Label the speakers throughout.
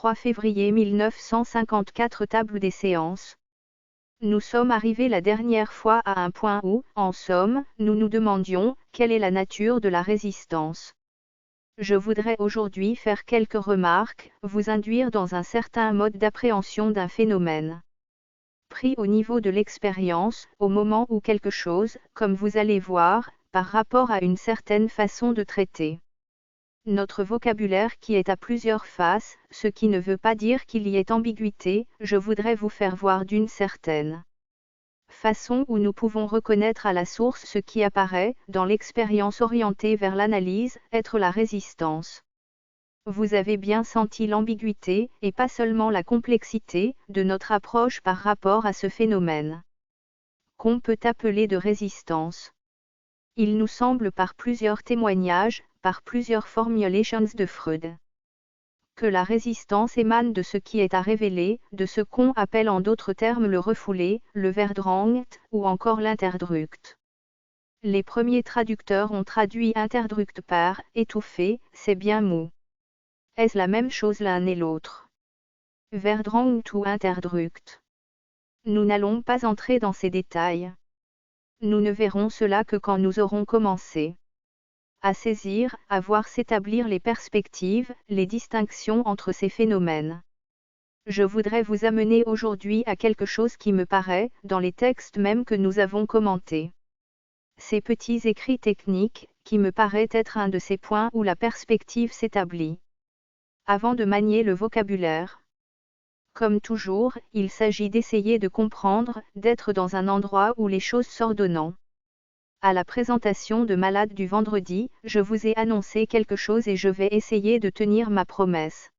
Speaker 1: 3 février 1954 Table des séances. Nous sommes arrivés la dernière fois à un point où, en somme, nous nous demandions, quelle est la nature de la résistance. Je voudrais aujourd'hui faire quelques remarques, vous induire dans un certain mode d'appréhension d'un phénomène. Pris au niveau de l'expérience, au moment où quelque chose, comme vous allez voir, par rapport à une certaine façon de traiter notre vocabulaire qui est à plusieurs faces, ce qui ne veut pas dire qu'il y ait ambiguïté, je voudrais vous faire voir d'une certaine façon où nous pouvons reconnaître à la source ce qui apparaît, dans l'expérience orientée vers l'analyse, être la résistance. Vous avez bien senti l'ambiguïté, et pas seulement la complexité, de notre approche par rapport à ce phénomène qu'on peut appeler de résistance. Il nous semble par plusieurs témoignages, par plusieurs formulations de Freud, que la résistance émane de ce qui est à révéler, de ce qu'on appelle en d'autres termes le refoulé, le Verdrängt, ou encore l'interdruct. Les premiers traducteurs ont traduit interdruct par étouffé, c'est bien mou. Est-ce la même chose l'un et l'autre? Verdrängt ou interdruct? Nous n'allons pas entrer dans ces détails. Nous ne verrons cela que quand nous aurons commencé à saisir, à voir s'établir les perspectives, les distinctions entre ces phénomènes. Je voudrais vous amener aujourd'hui à quelque chose qui me paraît, dans les textes même que nous avons commentés. Ces petits écrits techniques, qui me paraît être un de ces points où la perspective s'établit. Avant de manier le vocabulaire. Comme toujours, il s'agit d'essayer de comprendre, d'être dans un endroit où les choses s'ordonnent. À la présentation de Malade du vendredi, je vous ai annoncé quelque chose et je vais essayer de tenir ma promesse.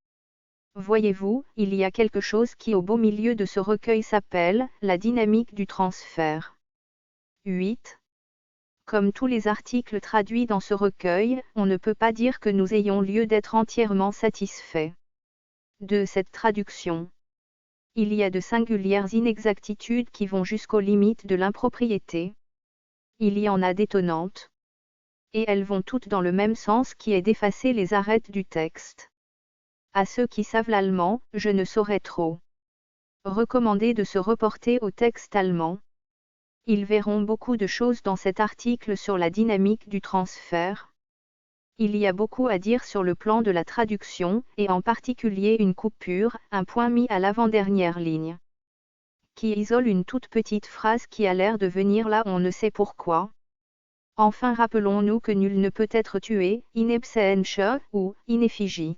Speaker 1: Voyez-vous, il y a quelque chose qui au beau milieu de ce recueil s'appelle « La dynamique du transfert ». 8. Comme tous les articles traduits dans ce recueil, on ne peut pas dire que nous ayons lieu d'être entièrement satisfaits de cette traduction. Il y a de singulières inexactitudes qui vont jusqu'aux limites de l'impropriété. Il y en a d'étonnantes. Et elles vont toutes dans le même sens qui est d'effacer les arêtes du texte. À ceux qui savent l'allemand, je ne saurais trop recommander de se reporter au texte allemand. Ils verront beaucoup de choses dans cet article sur la dynamique du transfert. Il y a beaucoup à dire sur le plan de la traduction, et en particulier une coupure, un point mis à l'avant-dernière ligne, qui isole une toute petite phrase qui a l'air de venir là on ne sait pourquoi. Enfin rappelons-nous que nul ne peut être tué, in absentia, ou in effigie.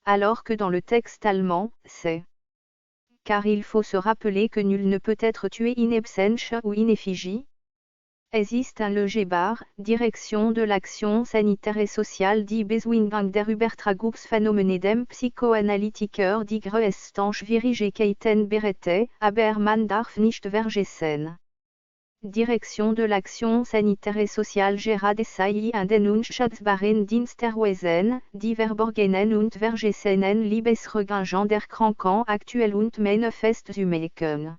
Speaker 1: Alors que dans le texte allemand, c'est. Car il faut se rappeler que nul ne peut être tué in absentia ou in effigie. Existe un Legebar, direction de l'action sanitaire et sociale die Bezuigung der Übertragungsphänomene dem Psychoanalytiker die Größtenschwierigkeiten berette, aber man darf nicht vergessen. Direction de l'action sanitaire et sociale Gera Desai an den Unschätzbaren Diensterweisen, die Verborgenen und Vergessenen Liebesregungen der Kranken aktuell und manifest zumecken.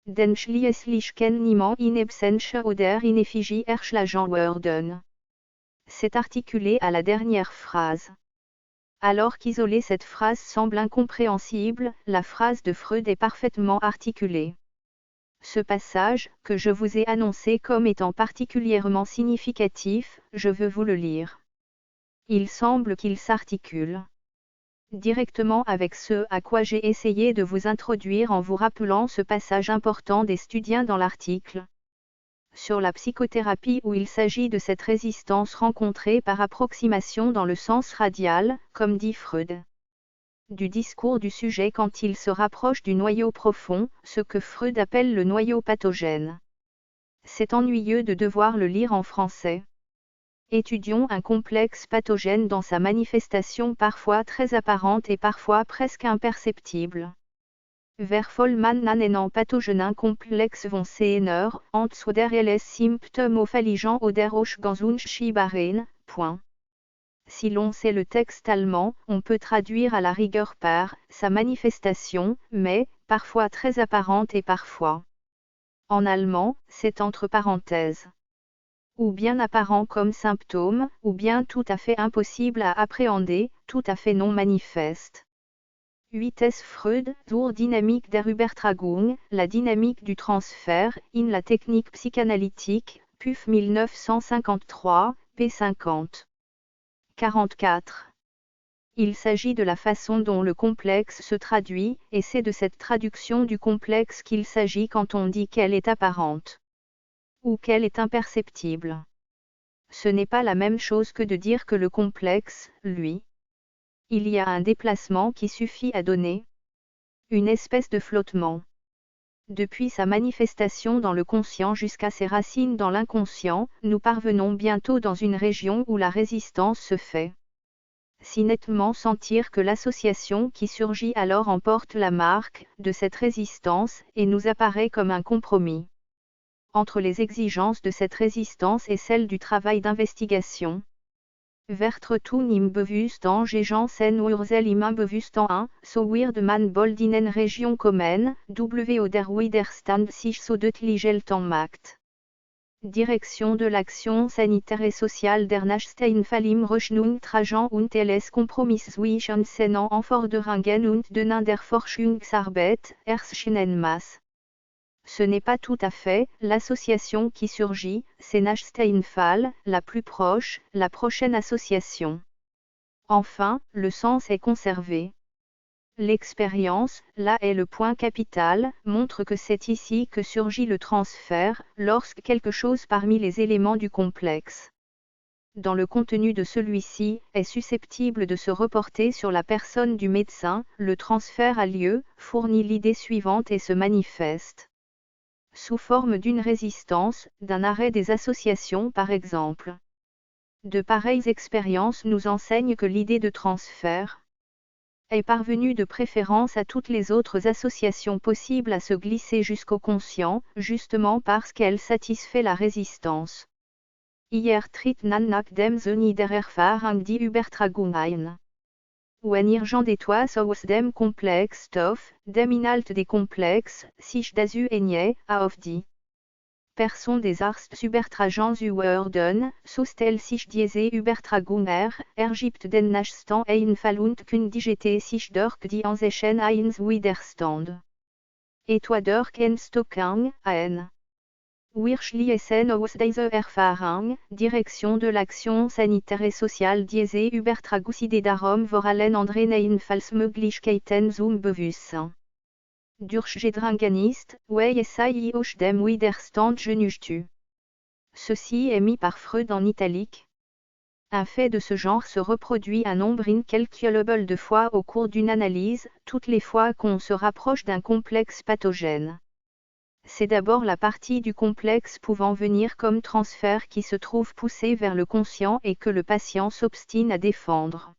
Speaker 1: Den schließlichen niemand in absentia oder in effigie erschlagen werden. C'est articulé à la dernière phrase. Alors qu'isoler cette phrase semble incompréhensible, la phrase de Freud est parfaitement articulée. Ce passage, que je vous ai annoncé comme étant particulièrement significatif, je veux vous le lire. Il semble qu'il s'articule directement avec ce à quoi j'ai essayé de vous introduire en vous rappelant ce passage important d'Estudien dans l'article sur la psychothérapie où il s'agit de cette résistance rencontrée par approximation dans le sens radial, comme dit Freud. Du discours du sujet quand il se rapproche du noyau profond, ce que Freud appelle le noyau pathogène. C'est ennuyeux de devoir le lire en français. Étudions un complexe pathogène dans sa manifestation parfois très apparente et parfois presque imperceptible. Vers Vollmann einen pathogenen Komplex von Sehner, und zu der les Symptômes auffälligen oder Ausgangsschiebaren. Si l'on sait le texte allemand, on peut traduire à la rigueur par sa manifestation, mais parfois très apparente et parfois. En allemand, c'est entre parenthèses. Ou bien apparent comme symptôme, ou bien tout à fait impossible à appréhender, tout à fait non manifeste. 8s Freud, zur Dynamik der Übertragung, la dynamique du transfert, in la technique psychanalytique, PUF 1953, p. 50. 44. Il s'agit de la façon dont le complexe se traduit, et c'est de cette traduction du complexe qu'il s'agit quand on dit qu'elle est apparente ou qu'elle est imperceptible. Ce n'est pas la même chose que de dire que le complexe, lui, il y a un déplacement qui suffit à donner une espèce de flottement. Depuis sa manifestation dans le conscient jusqu'à ses racines dans l'inconscient, nous parvenons bientôt dans une région où la résistance se fait si nettement sentir que l'association qui surgit alors emporte la marque de cette résistance et nous apparaît comme un compromis entre les exigences de cette résistance et celles du travail d'investigation. Vertretun im Bewusstsein Gegensen Urzel im Bewusstsein, so wird man bald in eine Region kommen, wo der Widerstand sich so deutlich macht. Direction de l'action sanitaire et sociale der Nachsteinfall im Rechnung tragen und les Kompromiss zwischen den Anforderungen und den der Forschungsarbeit erscheinen Maß. Ce n'est pas tout à fait l'association qui surgit, c'est Nachsteinfall, la plus proche, la prochaine association. Enfin, le sens est conservé. L'expérience, là est le point capital, montre que c'est ici que surgit le transfert, lorsque quelque chose parmi les éléments du complexe, dans le contenu de celui-ci, est susceptible de se reporter sur la personne du médecin, le transfert a lieu, fournit l'idée suivante et se manifeste sous forme d'une résistance, d'un arrêt des associations par exemple. De pareilles expériences nous enseignent que l'idée de transfert est parvenue de préférence à toutes les autres associations possibles à se glisser jusqu'au conscient, justement parce qu'elle satisfait la résistance. Hier tritt nan nach dem Sinne der Erfahrung die Übertragung ein. Wenn irgendetwas aus dem Komplexstoff, dem Inhalt des Komplex, sich dazu enie, auf die Person des Arztes übertragen werden, so stellt sich diese Übertragung ergibt den Nachstand Einfall und kündigt sich durch die Anzeichen eines Widerstand. Etwa durch Entstockung, ein. Wir schließen aus dieser Erfahrung, Direction de l'action sanitaire et sociale diese Übertragungsidee darum vor allen anderen Einfallsmöglichkeiten zum Bewusstsein. Durch Gedrängenist, wie es sei aus dem Widerstand genügtu. Ceci est mis par Freud en italique. Un fait de ce genre se reproduit un nombre incalculable de fois au cours d'une analyse, toutes les fois qu'on se rapproche d'un complexe pathogène. C'est d'abord la partie du complexe pouvant venir comme transfert qui se trouve poussée vers le conscient et que le patient s'obstine à défendre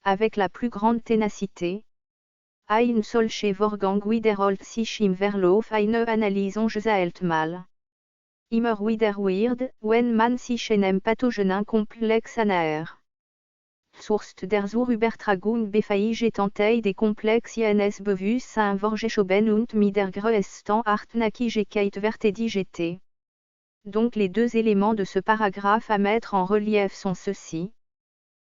Speaker 1: avec la plus grande ténacité. Ein solche Vorgang wiederholt sich im Verlauf einer Analyse ungezählt mal. Immer wieder wird, wenn man sich einem pathogenen Komplex annähert. Source der zur Übertragung befähigt des Komplex ins Bewusstsein vorgeschoben und mit der größten Hartnäckigkeit verteidigt. Donc les deux éléments de ce paragraphe à mettre en relief sont ceux-ci.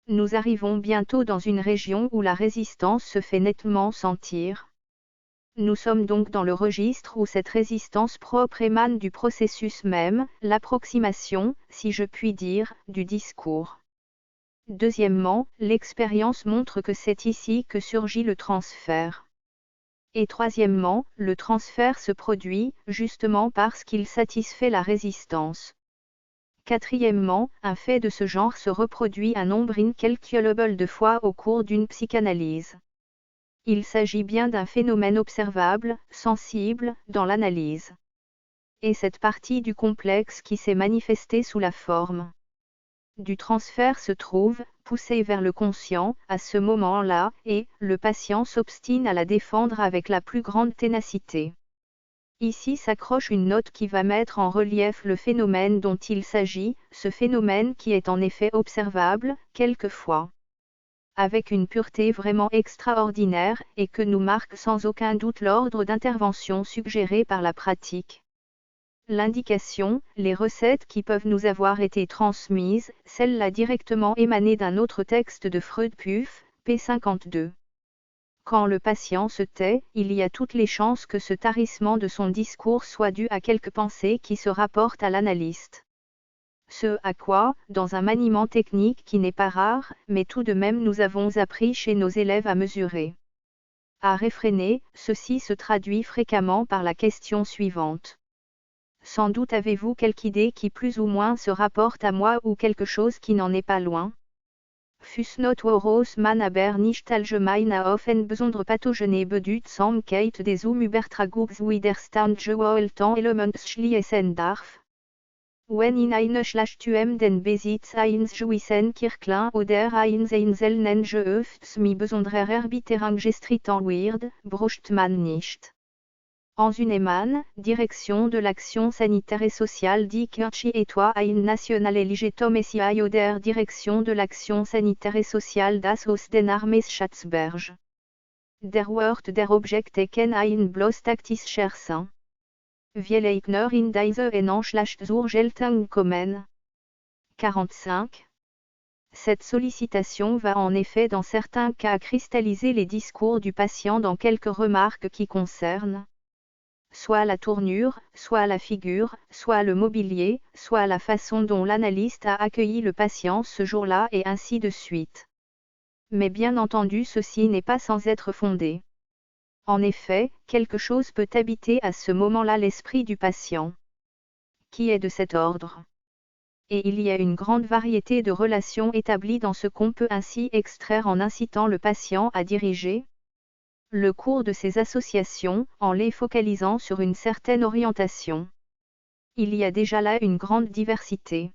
Speaker 1: Nous arrivons bientôt dans une région où la résistance se fait nettement sentir. Nous sommes donc dans le registre où cette résistance propre émane du processus même, l'approximation, si je puis dire, du discours. Deuxièmement, l'expérience montre que c'est ici que surgit le transfert. Et troisièmement, le transfert se produit, justement parce qu'il satisfait la résistance. Quatrièmement, un fait de ce genre se reproduit un nombre incalculable de fois au cours d'une psychanalyse. Il s'agit bien d'un phénomène observable, sensible, dans l'analyse. Et cette partie du complexe qui s'est manifestée sous la forme du transfert se trouve, poussée vers le conscient, à ce moment-là, et le patient s'obstine à la défendre avec la plus grande ténacité. Ici s'accroche une note qui va mettre en relief le phénomène dont il s'agit, ce phénomène qui est en effet observable, quelquefois, avec une pureté vraiment extraordinaire, et que nous marque sans aucun doute l'ordre d'intervention suggéré par la pratique. L'indication, les recettes qui peuvent nous avoir été transmises, celles-là directement émanées d'un autre texte de Freud PUF, p. 52. Quand le patient se tait, il y a toutes les chances que ce tarissement de son discours soit dû à quelque pensée qui se rapporte à l'analyste. Ce à quoi, dans un maniement technique qui n'est pas rare, mais tout de même nous avons appris chez nos élèves à mesurer. À réfréner, ceci se traduit fréquemment par la question suivante. Sans doute avez-vous quelque idée qui plus ou moins se rapporte à moi ou quelque chose qui n'en est pas loin? Fus not woros man aber nicht allgemein offen besondere pathogene bedut Kate des Übertragungs widerstand gewolten Elements schließen darf. Wenn in eine Schlachtum den Besitz eines gewissen Kirklein oder eines einzelnen Geöfts mit besonderer Erbitterung gestritten wird, braucht man nicht. En Zuneman, direction de l'action sanitaire et sociale die Kirche et toi ein nationale Ligetom SI oder direction de l'action sanitaire et sociale das Haus den Armes Schatzberg. Der Wort der Objekte ein bloß taktischer Sinn. Vieleichner in diese Enanschlacht zur Geltung kommen. 45. Cette sollicitation va en effet dans certains cas cristalliser les discours du patient dans quelques remarques qui concernent soit la tournure, soit la figure, soit le mobilier, soit la façon dont l'analyste a accueilli le patient ce jour-là et ainsi de suite. Mais bien entendu ceci n'est pas sans être fondé. En effet, quelque chose peut habiter à ce moment-là l'esprit du patient, qui est de cet ordre. Et il y a une grande variété de relations établies dans ce qu'on peut ainsi extraire en incitant le patient à diriger le cours de ces associations, en les focalisant sur une certaine orientation. Il y a déjà là une grande diversité.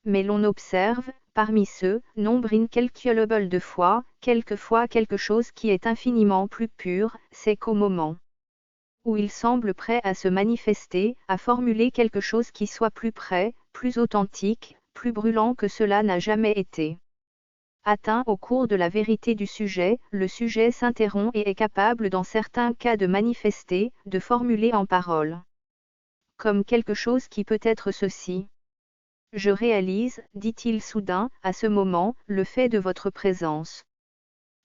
Speaker 1: Mais l'on observe, parmi ceux, nombre incalculable de fois, quelquefois quelque chose qui est infiniment plus pur, c'est qu'au moment où il semble prêt à se manifester, à formuler quelque chose qui soit plus près, plus authentique, plus brûlant que cela n'a jamais été atteint au cours de la vérité du sujet, le sujet s'interrompt et est capable dans certains cas de manifester, de formuler en parole. Comme quelque chose qui peut être ceci. Je réalise, dit-il soudain, à ce moment, le fait de votre présence.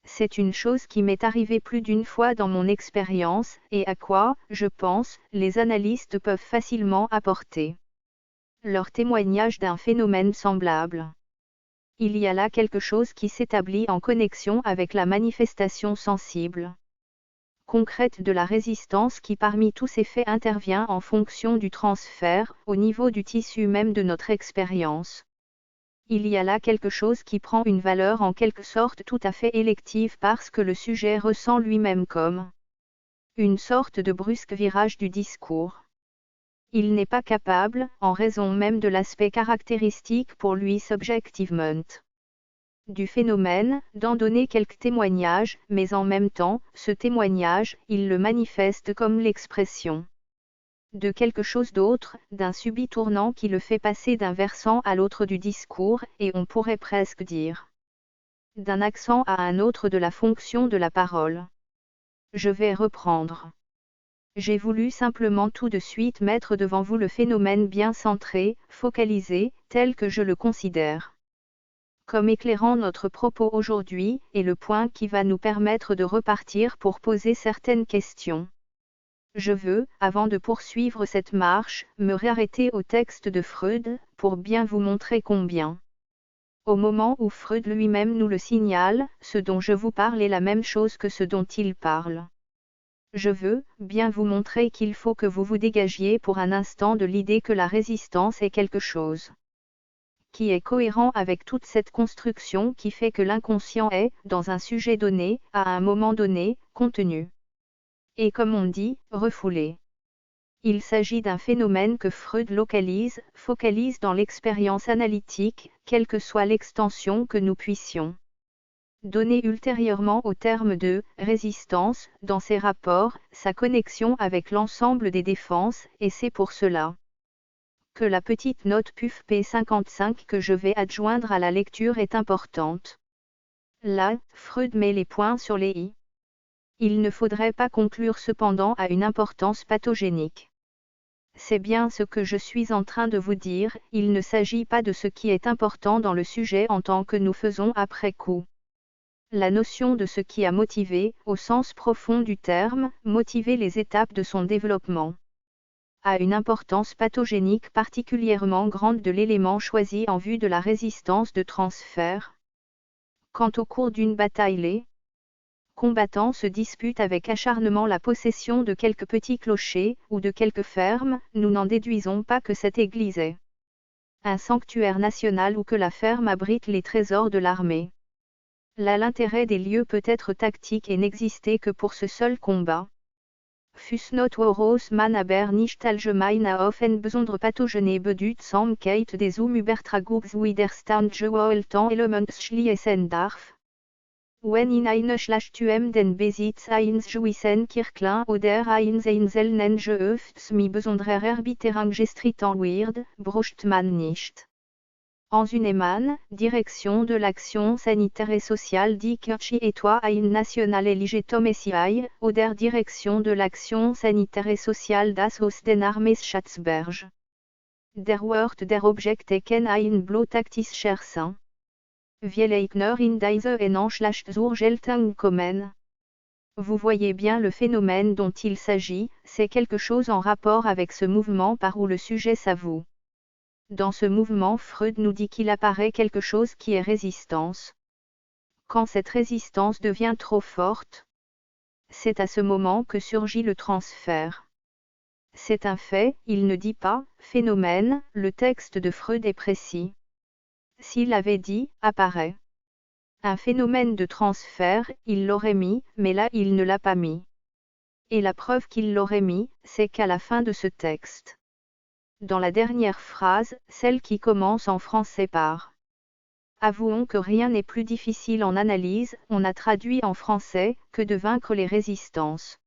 Speaker 1: C'est une chose qui m'est arrivée plus d'une fois dans mon expérience, et à quoi, je pense, les analystes peuvent facilement apporter leur témoignage d'un phénomène semblable. Il y a là quelque chose qui s'établit en connexion avec la manifestation sensible, concrète de la résistance qui parmi tous ces faits intervient en fonction du transfert, au niveau du tissu même de notre expérience. Il y a là quelque chose qui prend une valeur en quelque sorte tout à fait élective parce que le sujet ressent lui-même comme une sorte de brusque virage du discours. Il n'est pas capable, en raison même de l'aspect caractéristique pour lui subjectivement du phénomène, d'en donner quelque témoignage, mais en même temps, ce témoignage, il le manifeste comme l'expression de quelque chose d'autre, d'un subit tournant qui le fait passer d'un versant à l'autre du discours, et on pourrait presque dire d'un accent à un autre de la fonction de la parole. Je vais reprendre. J'ai voulu simplement tout de suite mettre devant vous le phénomène bien centré, focalisé, tel que je le considère comme éclairant notre propos aujourd'hui, et le point qui va nous permettre de repartir pour poser certaines questions. Je veux, avant de poursuivre cette marche, me réarrêter au texte de Freud, pour bien vous montrer combien, au moment où Freud lui-même nous le signale, ce dont je vous parle est la même chose que ce dont il parle. Je veux, bien vous montrer qu'il faut que vous vous dégagiez pour un instant de l'idée que la résistance est quelque chose qui est cohérent avec toute cette construction qui fait que l'inconscient est, dans un sujet donné, à un moment donné, contenu. Et comme on dit, refoulé. Il s'agit d'un phénomène que Freud localise, focalise dans l'expérience analytique, quelle que soit l'extension que nous puissions donner ultérieurement au terme de « résistance » dans ses rapports, sa connexion avec l'ensemble des défenses, et c'est pour cela que la petite note PUF P55 que je vais adjoindre à la lecture est importante. Là, Freud met les points sur les i. Il ne faudrait pas conclure cependant à une importance pathogénique. C'est bien ce que je suis en train de vous dire, il ne s'agit pas de ce qui est important dans le sujet en tant que nous faisons après coup. La notion de ce qui a motivé, au sens profond du terme, motivé les étapes de son développement, a une importance pathogénique particulièrement grande de l'élément choisi en vue de la résistance de transfert. Quand au cours d'une bataille les combattants se disputent avec acharnement la possession de quelques petits clochers, ou de quelques fermes, nous n'en déduisons pas que cette église est un sanctuaire national ou que la ferme abrite les trésors de l'armée. Là l'intérêt des lieux peut être tactique et n'exister que pour ce seul combat. Fus not woros man aber nicht allgemein auf en besondere pathogene Bedeutsamkeit des Übertragungs widerstand gewalten Elements schließen darf. Wenn in eine Schlachtum den Besitz eines gewissen Kirklein oder eines einzelnen Gehöfts mit besonderer Erbitterung gestritten wird, braucht man nicht. En Zuneman, direction de l'action sanitaire et sociale die Kirche et toi ein nationale Legitomessiai, oder direction de l'action sanitaire et sociale das Haus den Armees Schatzberg. Der Wort der Objekte ein Blotaktis Schersen. Vieleichner in diese Enanschlacht zur Geltung kommen. Vous voyez bien le phénomène dont il s'agit, c'est quelque chose en rapport avec ce mouvement par où le sujet s'avoue. Dans ce mouvement, Freud nous dit qu'il apparaît quelque chose qui est résistance. Quand cette résistance devient trop forte, c'est à ce moment que surgit le transfert. C'est un fait, il ne dit pas « phénomène », le texte de Freud est précis. S'il avait dit « apparaît », un phénomène de transfert, il l'aurait mis, mais là il ne l'a pas mis. Et la preuve qu'il l'aurait mis, c'est qu'à la fin de ce texte, dans la dernière phrase, celle qui commence en français par « Avouons que rien n'est plus difficile en analyse », on a traduit en français « que de vaincre les résistances ».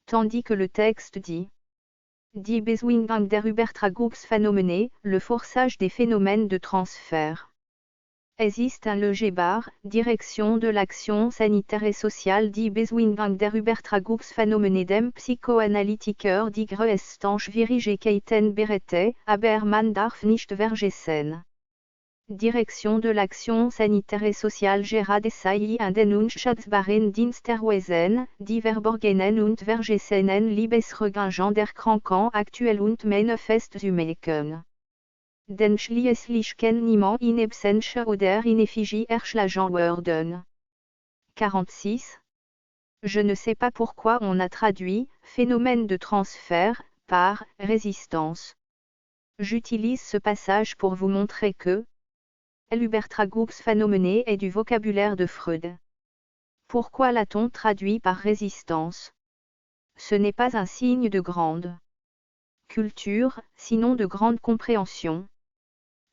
Speaker 1: Tandis que le texte dit « Die Beschwingung der Übertragungsphänomene », le forçage des phénomènes de transfert. Es ist un Legebar, direction de l'action sanitaire et sociale die Beschwingung der Übertragungsphänomene dem Psychoanalytiker die größten Schwierigkeiten berette, aber man darf nicht vergessen. Direction de l'action sanitaire et sociale gerade sei an den unschätzbaren Diensterweisen, die verborgenen und vergessenen Liebesregungen der Kranken aktuell und manifest zu machen. Den schließlich kann niemand in Absenz oder in Effigie erschlagen werden. 46. Je ne sais pas pourquoi on a traduit « phénomène de transfert » par « résistance ». J'utilise ce passage pour vous montrer que l'Übertragungsphänomene est du vocabulaire de Freud. Pourquoi l'a-t-on traduit par résistance? Ce n'est pas un signe de grande culture, sinon de grande compréhension.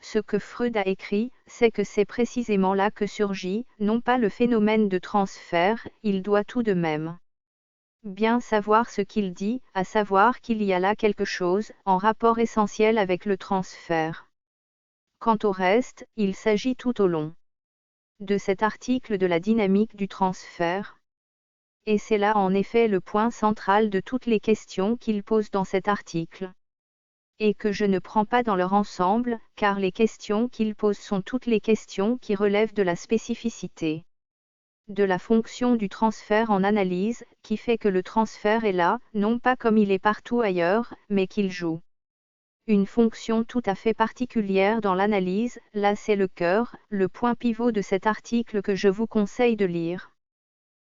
Speaker 1: Ce que Freud a écrit, c'est que c'est précisément là que surgit, non pas le phénomène de transfert, il doit tout de même bien savoir ce qu'il dit, à savoir qu'il y a là quelque chose, en rapport essentiel avec le transfert. Quant au reste, il s'agit tout au long de cet article de la dynamique du transfert. Et c'est là en effet le point central de toutes les questions qu'il pose dans cet article. Et que je ne prends pas dans leur ensemble, car les questions qu'il pose sont toutes les questions qui relèvent de la spécificité de la fonction du transfert en analyse, qui fait que le transfert est là, non pas comme il est partout ailleurs, mais qu'il joue une fonction tout à fait particulière dans l'analyse. Là c'est le cœur, le point pivot de cet article que je vous conseille de lire.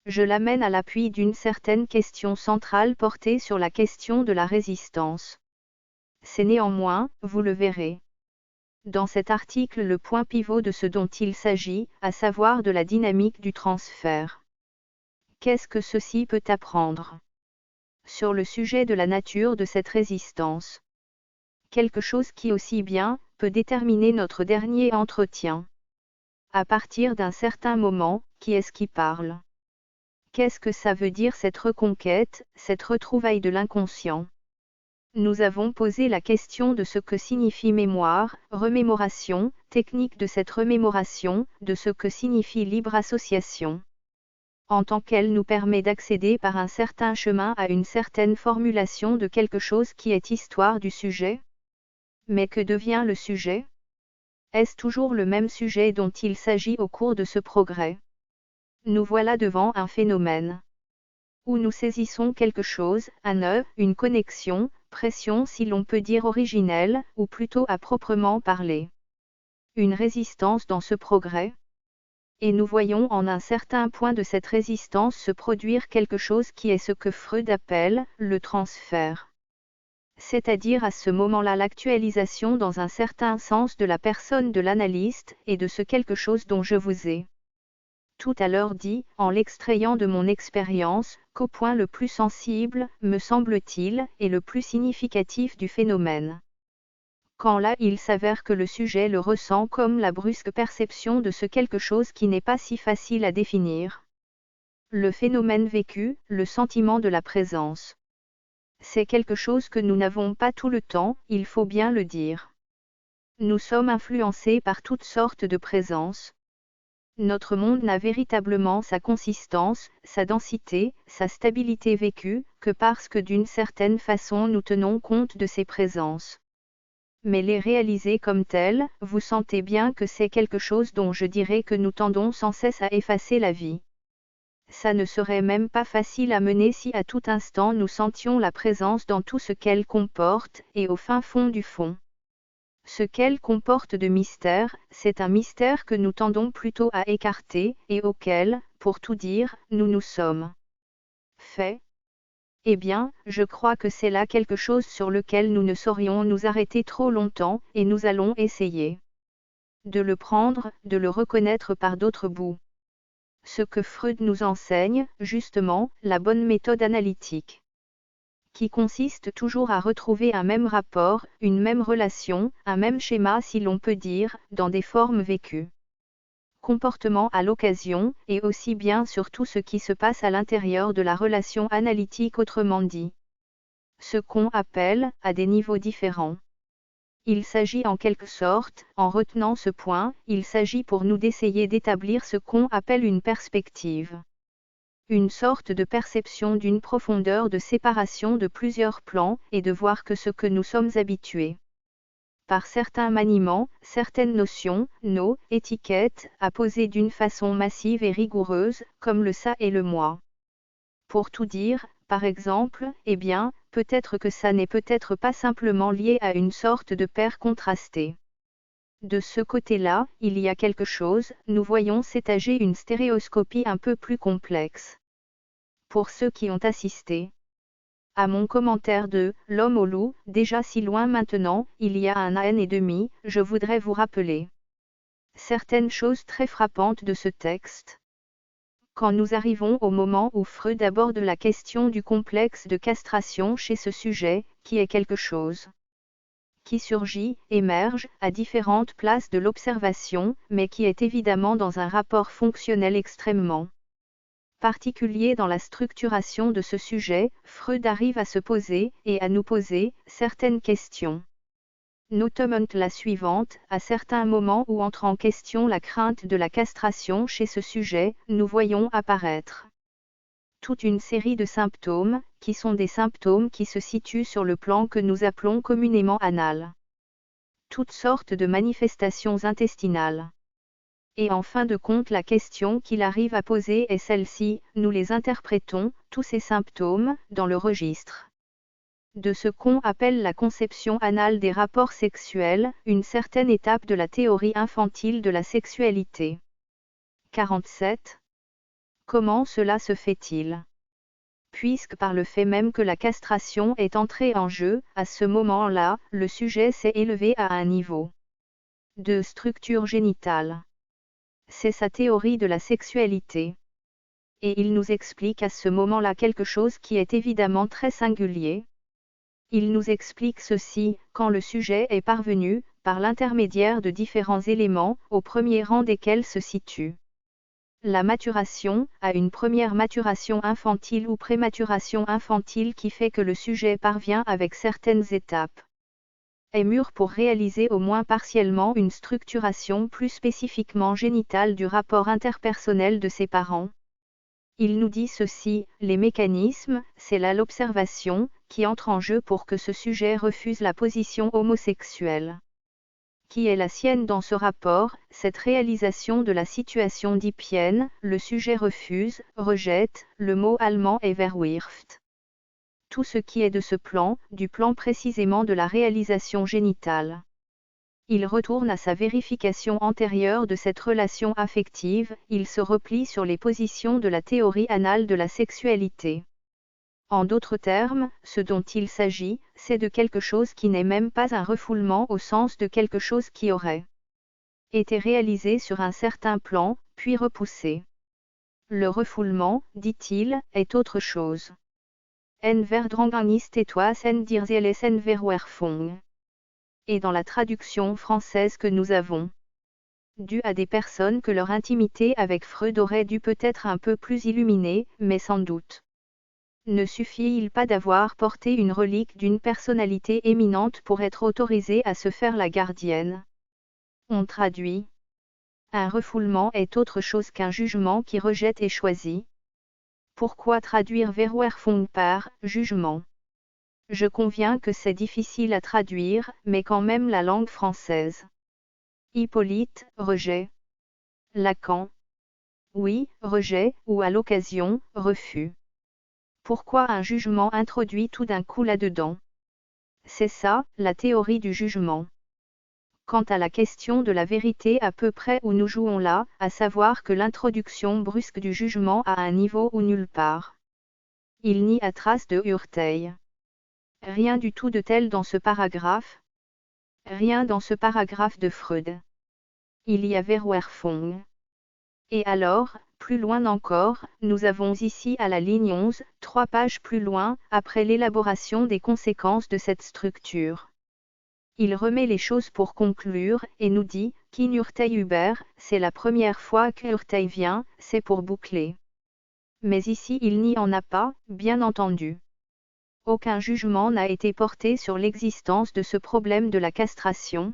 Speaker 1: Je l'amène à l'appui d'une certaine question centrale portée sur la question de la résistance. C'est néanmoins, vous le verrez, dans cet article le point pivot de ce dont il s'agit, à savoir de la dynamique du transfert. Qu'est-ce que ceci peut apprendre sur le sujet de la nature de cette résistance? Quelque chose qui aussi bien peut déterminer notre dernier entretien. À partir d'un certain moment, qui est-ce qui parle? Qu'est-ce que ça veut dire cette reconquête, cette retrouvaille de l'inconscient? Nous avons posé la question de ce que signifie mémoire, remémoration, technique de cette remémoration, de ce que signifie libre association. En tant qu'elle nous permet d'accéder par un certain chemin à une certaine formulation de quelque chose qui est histoire du sujet. Mais que devient le sujet? Est-ce toujours le même sujet dont il s'agit au cours de ce progrès? Nous voilà devant un phénomène. Où nous saisissons quelque chose, un œuf, une connexion, pression si l'on peut dire originelle, ou plutôt à proprement parler. Une résistance dans ce progrès. Et nous voyons en un certain point de cette résistance se produire quelque chose qui est ce que Freud appelle le transfert. C'est-à-dire à ce moment-là l'actualisation dans un certain sens de la personne de l'analyste et de ce quelque chose dont je vous ai tout à l'heure dit, en l'extrayant de mon expérience, qu'au point le plus sensible, me semble-t-il, est le plus significatif du phénomène. Quand là il s'avère que le sujet le ressent comme la brusque perception de ce quelque chose qui n'est pas si facile à définir. Le phénomène vécu, le sentiment de la présence. C'est quelque chose que nous n'avons pas tout le temps, il faut bien le dire. Nous sommes influencés par toutes sortes de présences. Notre monde n'a véritablement sa consistance, sa densité, sa stabilité vécue, que parce que d'une certaine façon nous tenons compte de ces présences. Mais les réaliser comme telles, vous sentez bien que c'est quelque chose dont je dirais que nous tendons sans cesse à effacer la vie. Ça ne serait même pas facile à mener si à tout instant nous sentions la présence dans tout ce qu'elle comporte, et au fin fond du fond. Ce qu'elle comporte de mystère, c'est un mystère que nous tendons plutôt à écarter, et auquel, pour tout dire, nous nous sommes fait. Eh bien, je crois que c'est là quelque chose sur lequel nous ne saurions nous arrêter trop longtemps, et nous allons essayer de le prendre, de le reconnaître par d'autres bouts. Ce que Freud nous enseigne, justement, la bonne méthode analytique. Qui consiste toujours à retrouver un même rapport, une même relation, un même schéma si l'on peut dire, dans des formes vécues. Comportement à l'occasion, et aussi bien sur tout ce qui se passe à l'intérieur de la relation analytique autrement dit. Ce qu'on appelle, à des niveaux différents. Il s'agit en quelque sorte, en retenant ce point, il s'agit pour nous d'essayer d'établir ce qu'on appelle une perspective. Une sorte de perception d'une profondeur de séparation de plusieurs plans, et de voir que ce que nous sommes habitués. Par certains maniements, certaines notions, nos étiquettes, à poser d'une façon massive et rigoureuse, comme le ça et le moi. Pour tout dire, par exemple, eh bien, peut-être que ça n'est peut-être pas simplement lié à une sorte de paire contrastée. De ce côté-là, il y a quelque chose, nous voyons s'étager une stéréoscopie un peu plus complexe. Pour ceux qui ont assisté à mon commentaire de « L'homme au loup », déjà si loin maintenant, il y a un an et demi, je voudrais vous rappeler certaines choses très frappantes de ce texte. Quand nous arrivons au moment où Freud aborde la question du complexe de castration chez ce sujet, qui est quelque chose qui surgit, émerge, à différentes places de l'observation, mais qui est évidemment dans un rapport fonctionnel extrêmement particulier dans la structuration de ce sujet, Freud arrive à se poser, et à nous poser, certaines questions. Notamment la suivante, à certains moments où entre en question la crainte de la castration chez ce sujet, nous voyons apparaître toute une série de symptômes, qui sont des symptômes qui se situent sur le plan que nous appelons communément anal. Toutes sortes de manifestations intestinales. Et en fin de compte la question qu'il arrive à poser est celle-ci, nous les interprétons, tous ces symptômes, dans le registre de ce qu'on appelle la conception anale des rapports sexuels, une certaine étape de la théorie infantile de la sexualité. 47. Comment cela se fait-il ? Puisque par le fait même que la castration est entrée en jeu, à ce moment-là, le sujet s'est élevé à un niveau de structure génitale. C'est sa théorie de la sexualité. Et il nous explique à ce moment-là quelque chose qui est évidemment très singulier. Il nous explique ceci, quand le sujet est parvenu, par l'intermédiaire de différents éléments, au premier rang desquels se situe la maturation, à une première maturation infantile ou prématuration infantile qui fait que le sujet parvient avec certaines étapes est mûr pour réaliser au moins partiellement une structuration plus spécifiquement génitale du rapport interpersonnel de ses parents. Il nous dit ceci, les mécanismes, c'est là l'observation, qui entre en jeu pour que ce sujet refuse la position homosexuelle qui est la sienne dans ce rapport, cette réalisation de la situation d'Ippienne, le sujet refuse, rejette, le mot allemand est verwirft. Tout ce qui est de ce plan, du plan précisément de la réalisation génitale. Il retourne à sa vérification antérieure de cette relation affective, il se replie sur les positions de la théorie anale de la sexualité. En d'autres termes, ce dont il s'agit, c'est de quelque chose qui n'est même pas un refoulement au sens de quelque chose qui aurait été réalisé sur un certain plan, puis repoussé. Le refoulement, dit-il, est autre chose. En verdrang ist etwas en dir zieles en verwerfung. Et dans la traduction française que nous avons due à des personnes que leur intimité avec Freud aurait dû peut-être un peu plus illuminée, mais sans doute. Ne suffit-il pas d'avoir porté une relique d'une personnalité éminente pour être autorisé à se faire la gardienne? On traduit. Un refoulement est autre chose qu'un jugement qui rejette et choisit. Pourquoi traduire verwerfung par jugement? Je conviens que c'est difficile à traduire, mais quand même la langue française. Hippolyte, rejet. Lacan. Oui, rejet, ou à l'occasion, refus. Pourquoi un jugement introduit tout d'un coup là-dedans? C'est ça, la théorie du jugement. Quant à la question de la vérité à peu près où nous jouons là, à savoir que l'introduction brusque du jugement à un niveau où nulle part. Il n'y a trace de Hurteil. Rien du tout de tel dans ce paragraphe. Rien dans ce paragraphe de Freud. Il y a Verwerfung. Et alors, plus loin encore, nous avons ici à la ligne 11, 3 pages plus loin, après l'élaboration des conséquences de cette structure. Il remet les choses pour conclure, et nous dit, qu'in Urteil Uber, c'est la première fois que Urteil vient, c'est pour boucler. Mais ici il n'y en a pas, bien entendu. Aucun jugement n'a été porté sur l'existence de ce problème de la castration.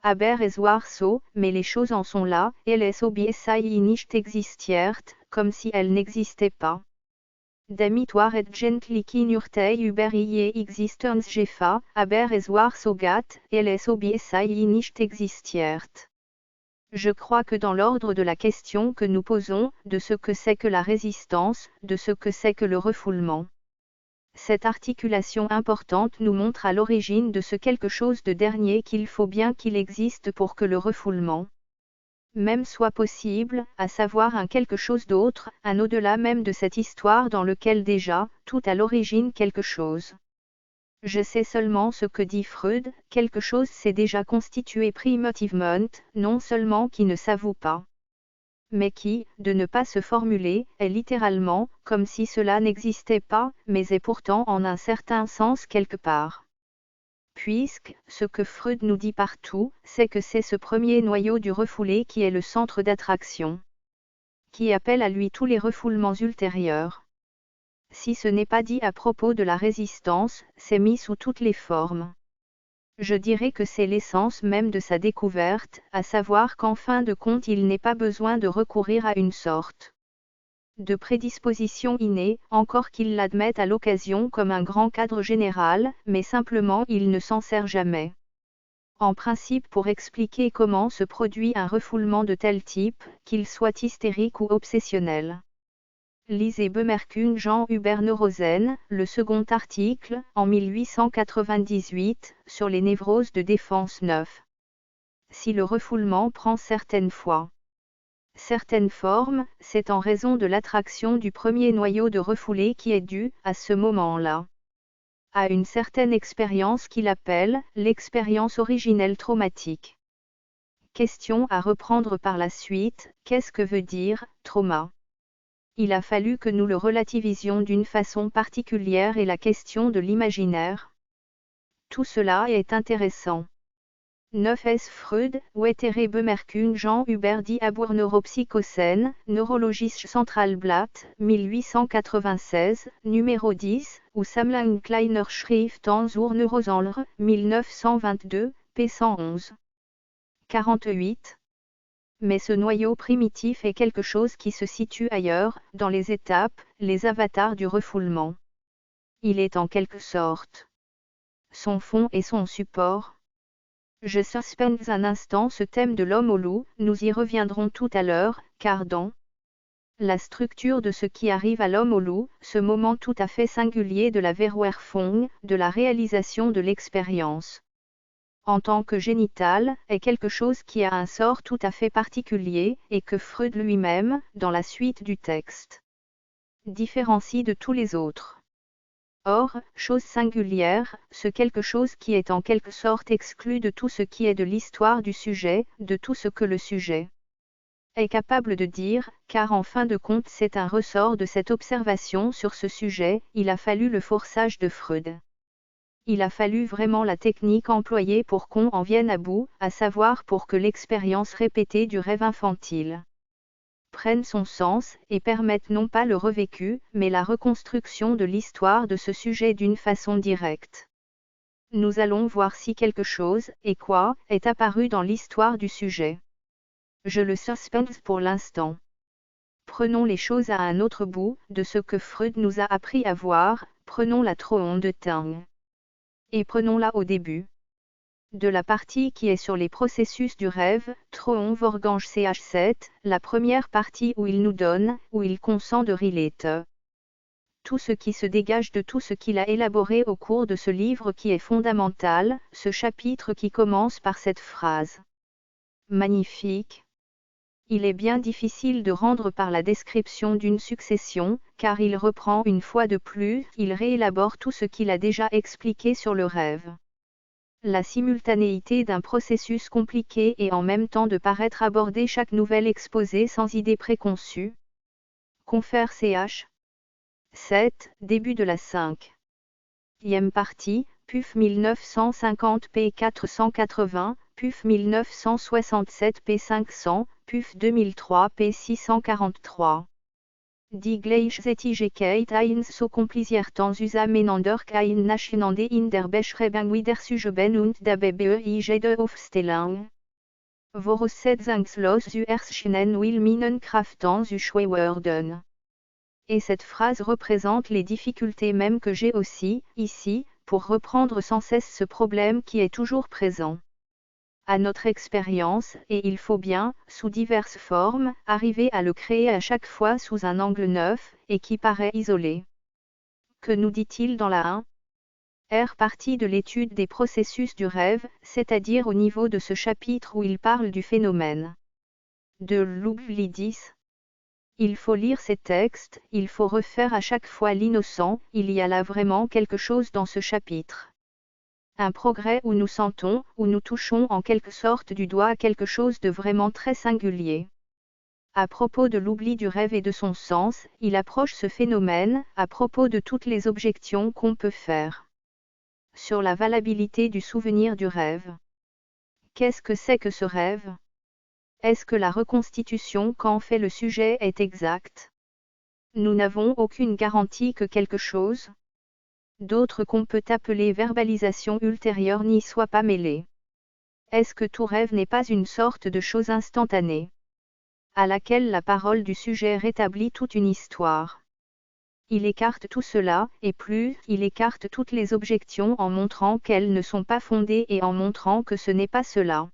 Speaker 1: Aber es war so, mais les choses en sont là, es ob sei nicht existiert, comme si elles n'existaient pas. Damit waret gentlich in Urteil über ihre Existenz gefa, aber es war so gat, es ob sei nicht existiert. Je crois que dans l'ordre de la question que nous posons, de ce que c'est que la résistance, de ce que c'est que le refoulement. Cette articulation importante nous montre à l'origine de ce quelque chose de dernier qu'il faut bien qu'il existe pour que le refoulement même soit possible, à savoir un quelque chose d'autre, un au-delà même de cette histoire dans lequel déjà, tout à l'origine quelque chose. Je sais seulement ce que dit Freud, quelque chose s'est déjà constitué primitivement, non seulement qui ne s'avoue pas, mais qui, de ne pas se formuler, est littéralement, comme si cela n'existait pas, mais est pourtant en un certain sens quelque part. Puisque, ce que Freud nous dit partout, c'est que c'est ce premier noyau du refoulé qui est le centre d'attraction, qui appelle à lui tous les refoulements ultérieurs. Si ce n'est pas dit à propos de la résistance, c'est mis sous toutes les formes. Je dirais que c'est l'essence même de sa découverte, à savoir qu'en fin de compte il n'est pas besoin de recourir à une sorte de prédisposition innée, encore qu'il l'admette à l'occasion comme un grand cadre général, mais simplement il ne s'en sert jamais. En principe pour expliquer comment se produit un refoulement de tel type, qu'il soit hystérique ou obsessionnel. Lisez Bemerkung Jean Hubert Neurosen, le second article, en 1898, sur les névroses de défense 9. Si le refoulement prend certaines formes, c'est en raison de l'attraction du premier noyau de refoulé qui est dû, à ce moment-là, à une certaine expérience qu'il appelle l'expérience originelle traumatique. Question à reprendre par la suite, qu'est-ce que veut dire trauma? Il a fallu que nous le relativisions d'une façon particulière et la question de l'imaginaire. Tout cela est intéressant. 9s Freud, Weitere Bemerkung Jean Hubert die Neuropsychosène, Neurologische Centralblatt, 1896, numéro 10, ou Sammlung kleiner Schriften zur Neurosenlehre, 1922, p. 111. 48. Mais ce noyau primitif est quelque chose qui se situe ailleurs, dans les étapes, les avatars du refoulement. Il est en quelque sorte son fond et son support. Je suspends un instant ce thème de l'homme au loup, nous y reviendrons tout à l'heure, car dans la structure de ce qui arrive à l'homme au loup, ce moment tout à fait singulier de la Verwerfung, de la réalisation de l'expérience en tant que génital, est quelque chose qui a un sort tout à fait particulier, et que Freud lui-même, dans la suite du texte, différencie de tous les autres. Or, chose singulière, ce quelque chose qui est en quelque sorte exclu de tout ce qui est de l'histoire du sujet, de tout ce que le sujet est capable de dire, car en fin de compte c'est un ressort de cette observation sur ce sujet, il a fallu le forçage de Freud. Il a fallu vraiment la technique employée pour qu'on en vienne à bout, à savoir pour que l'expérience répétée du rêve infantile prenne son sens, et permette non pas le revécu, mais la reconstruction de l'histoire de ce sujet d'une façon directe. Nous allons voir si quelque chose, et quoi, est apparu dans l'histoire du sujet. Je le suspense pour l'instant. Prenons les choses à un autre bout, de ce que Freud nous a appris à voir, prenons la Troon de Tung. Et prenons-la au début de la partie qui est sur les processus du rêve, Troon Vorgange Ch7, la première partie où il nous donne, où il consent de relate tout ce qui se dégage de tout ce qu'il a élaboré au cours de ce livre qui est fondamental, ce chapitre qui commence par cette phrase magnifique. Il est bien difficile de rendre par la description d'une succession, car il reprend une fois de plus, il réélabore tout ce qu'il a déjà expliqué sur le rêve. La simultanéité d'un processus compliqué et en même temps de paraître aborder chaque nouvelle exposée sans idée préconçue. Confère Ch. 7, début de la 5e partie, PUF 1950 p 480, PUF 1967 p 500, PUF 2003 p 643. Die Gleichzeitigkeit eins so komplizierten Zusammenander kein Nachhinein in der Beschreibung wiederzugeben und dabei jede Aufstellung. Voraussetzungslos zu erscheinen will meinen Kraften zu schwer werden. Et cette phrase représente les difficultés mêmes que j'ai aussi, ici, pour reprendre sans cesse ce problème qui est toujours présent à notre expérience, et il faut bien, sous diverses formes, arriver à le créer à chaque fois sous un angle neuf, et qui paraît isolé. Que nous dit-il dans la 1R partie de l'étude des processus du rêve, c'est-à-dire au niveau de ce chapitre où il parle du phénomène de l'oubli. Il faut lire ces textes, il faut refaire à chaque fois l'innocent, il y a là vraiment quelque chose dans ce chapitre. Un progrès où nous sentons, où nous touchons en quelque sorte du doigt quelque chose de vraiment très singulier. À propos de l'oubli du rêve et de son sens, il approche ce phénomène, à propos de toutes les objections qu'on peut faire sur la valabilité du souvenir du rêve. Qu'est-ce que c'est que ce rêve? Est-ce que la reconstitution qu'en fait le sujet est exacte? Nous n'avons aucune garantie que quelque chose d'autre qu'on peut appeler verbalisation ultérieure n'y soit pas mêlé. Est-ce que tout rêve n'est pas une sorte de chose instantanée, à laquelle la parole du sujet rétablit toute une histoire? Il écarte tout cela, et plus, il écarte toutes les objections en montrant qu'elles ne sont pas fondées et en montrant que ce n'est pas cela.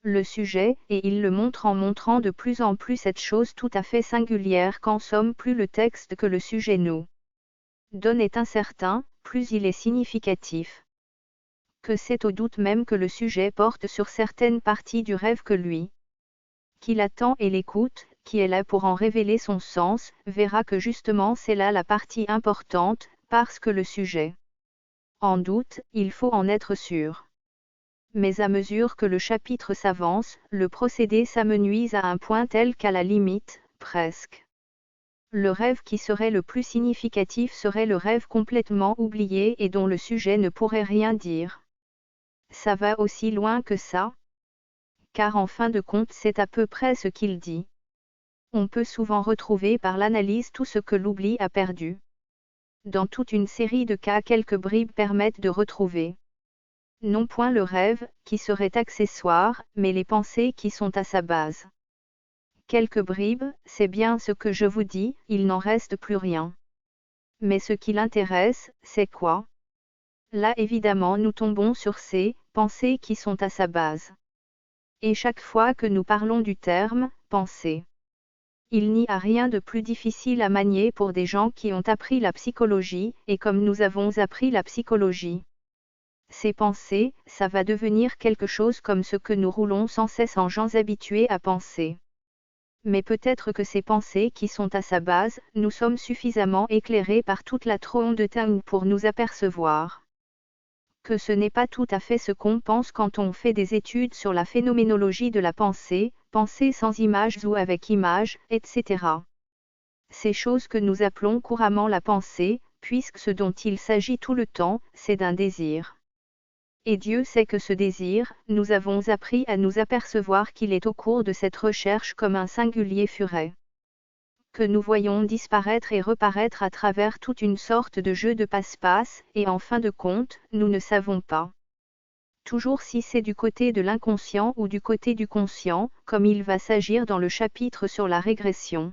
Speaker 1: Le sujet, et il le montre en montrant de plus en plus cette chose tout à fait singulière qu'en somme plus le texte que le sujet nous donne est incertain, plus il est significatif. Que c'est au doute même que le sujet porte sur certaines parties du rêve que lui, qui l'attend et l'écoute, qui est là pour en révéler son sens, verra que justement c'est là la partie importante, parce que le sujet en doute, il faut en être sûr. Mais à mesure que le chapitre s'avance, le procédé s'amenuise à un point tel qu'à la limite, presque, le rêve qui serait le plus significatif serait le rêve complètement oublié et dont le sujet ne pourrait rien dire. Ça va aussi loin que ça? Car en fin de compte c'est à peu près ce qu'il dit. On peut souvent retrouver par l'analyse tout ce que l'oubli a perdu. Dans toute une série de cas quelques bribes permettent de retrouver non point le rêve, qui serait accessoire, mais les pensées qui sont à sa base. Quelques bribes, c'est bien ce que je vous dis, il n'en reste plus rien. Mais ce qui l'intéresse, c'est quoi? Là évidemment nous tombons sur ces pensées qui sont à sa base. Et chaque fois que nous parlons du terme pensée, il n'y a rien de plus difficile à manier pour des gens qui ont appris la psychologie, et comme nous avons appris la psychologie. Ces pensées, ça va devenir quelque chose comme ce que nous roulons sans cesse en gens habitués à penser. Mais peut-être que ces pensées qui sont à sa base, nous sommes suffisamment éclairés par toute la trône de Tao pour nous apercevoir que ce n'est pas tout à fait ce qu'on pense quand on fait des études sur la phénoménologie de la pensée, pensée sans images ou avec images, etc. Ces choses que nous appelons couramment la pensée, puisque ce dont il s'agit tout le temps, c'est d'un désir. Et Dieu sait que ce désir, nous avons appris à nous apercevoir qu'il est au cours de cette recherche comme un singulier furet que nous voyons disparaître et reparaître à travers toute une sorte de jeu de passe-passe, et en fin de compte, nous ne savons pas toujours si c'est du côté de l'inconscient ou du côté du conscient, comme il va s'agir dans le chapitre sur la régression.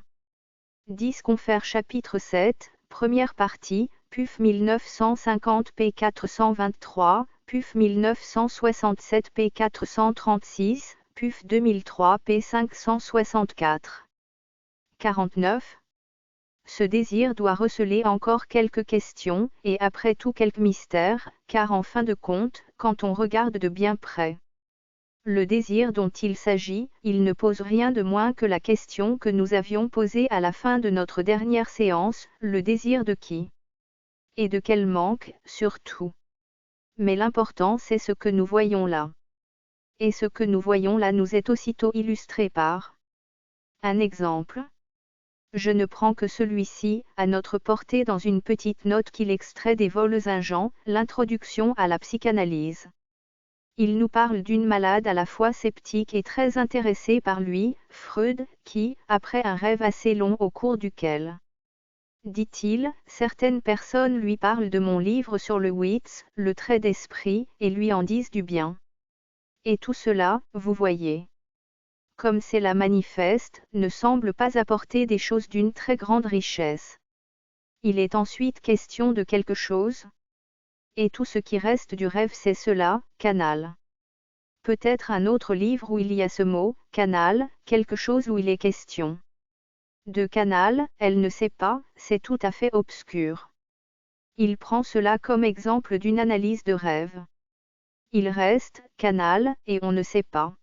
Speaker 1: 10 Confère chapitre 7, première partie, PUF 1950 p 423, PUF 1967 p 436, PUF 2003 p 564. 49. Ce désir doit receler encore quelques questions, et après tout quelques mystères, car en fin de compte, quand on regarde de bien près le désir dont il s'agit, il ne pose rien de moins que la question que nous avions posée à la fin de notre dernière séance, le désir de qui? Et de quel manque, surtout. Mais l'important c'est ce que nous voyons là. Et ce que nous voyons là nous est aussitôt illustré par un exemple. Je ne prends que celui-ci, à notre portée dans une petite note qu'il extrait des Volesingen, l'introduction à la psychanalyse. Il nous parle d'une malade à la fois sceptique et très intéressée par lui, Freud, qui, après un rêve assez long au cours duquel, dit-il, certaines personnes lui parlent de mon livre sur le wits, le trait d'esprit, et lui en disent du bien. Et tout cela, vous voyez, comme c'est la manifeste, ne semble pas apporter des choses d'une très grande richesse. Il est ensuite question de quelque chose. Et tout ce qui reste du rêve c'est cela, canal. Peut-être un autre livre où il y a ce mot, canal, quelque chose où il est question de canal, elle ne sait pas, c'est tout à fait obscur. Il prend cela comme exemple d'une analyse de rêve. Il reste, canal, et on ne sait pas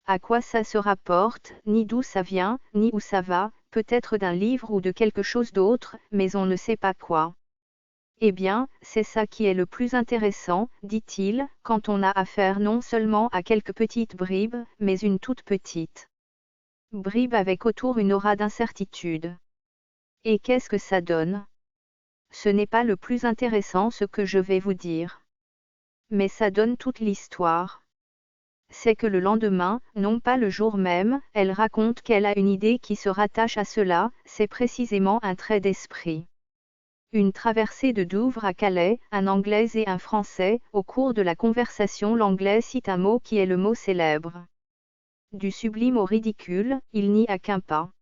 Speaker 1: à quoi ça se rapporte, ni d'où ça vient, ni où ça va, peut-être d'un livre ou de quelque chose d'autre, mais on ne sait pas quoi. Eh bien, c'est ça qui est le plus intéressant, dit-il, quand on a affaire non seulement à quelques petites bribes, mais une toute petite bribe avec autour une aura d'incertitude. Et qu'est-ce que ça donne? Ce n'est pas le plus intéressant ce que je vais vous dire. Mais ça donne toute l'histoire. C'est que le lendemain, non pas le jour même, elle raconte qu'elle a une idée qui se rattache à cela, c'est précisément un trait d'esprit. Une traversée de Douvres à Calais, un Anglais et un Français, au cours de la conversation l'Anglais cite un mot qui est le mot célèbre. Du sublime au ridicule, il n'y a qu'un pas.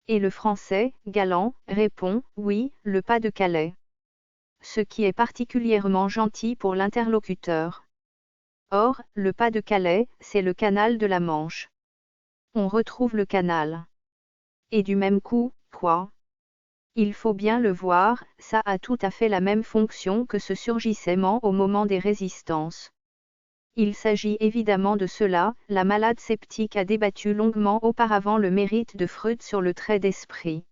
Speaker 1: Et le Français, galant, répond, oui, le pas de Calais. Ce qui est particulièrement gentil pour l'interlocuteur. Or, le pas de Calais, c'est le canal de la Manche. On retrouve le canal. Et du même coup, quoi? Il faut bien le voir, ça a tout à fait la même fonction que ce surgissement au moment des résistances. Il s'agit évidemment de cela, la malade sceptique a débattu longuement auparavant le mérite de Freud sur le trait d'esprit.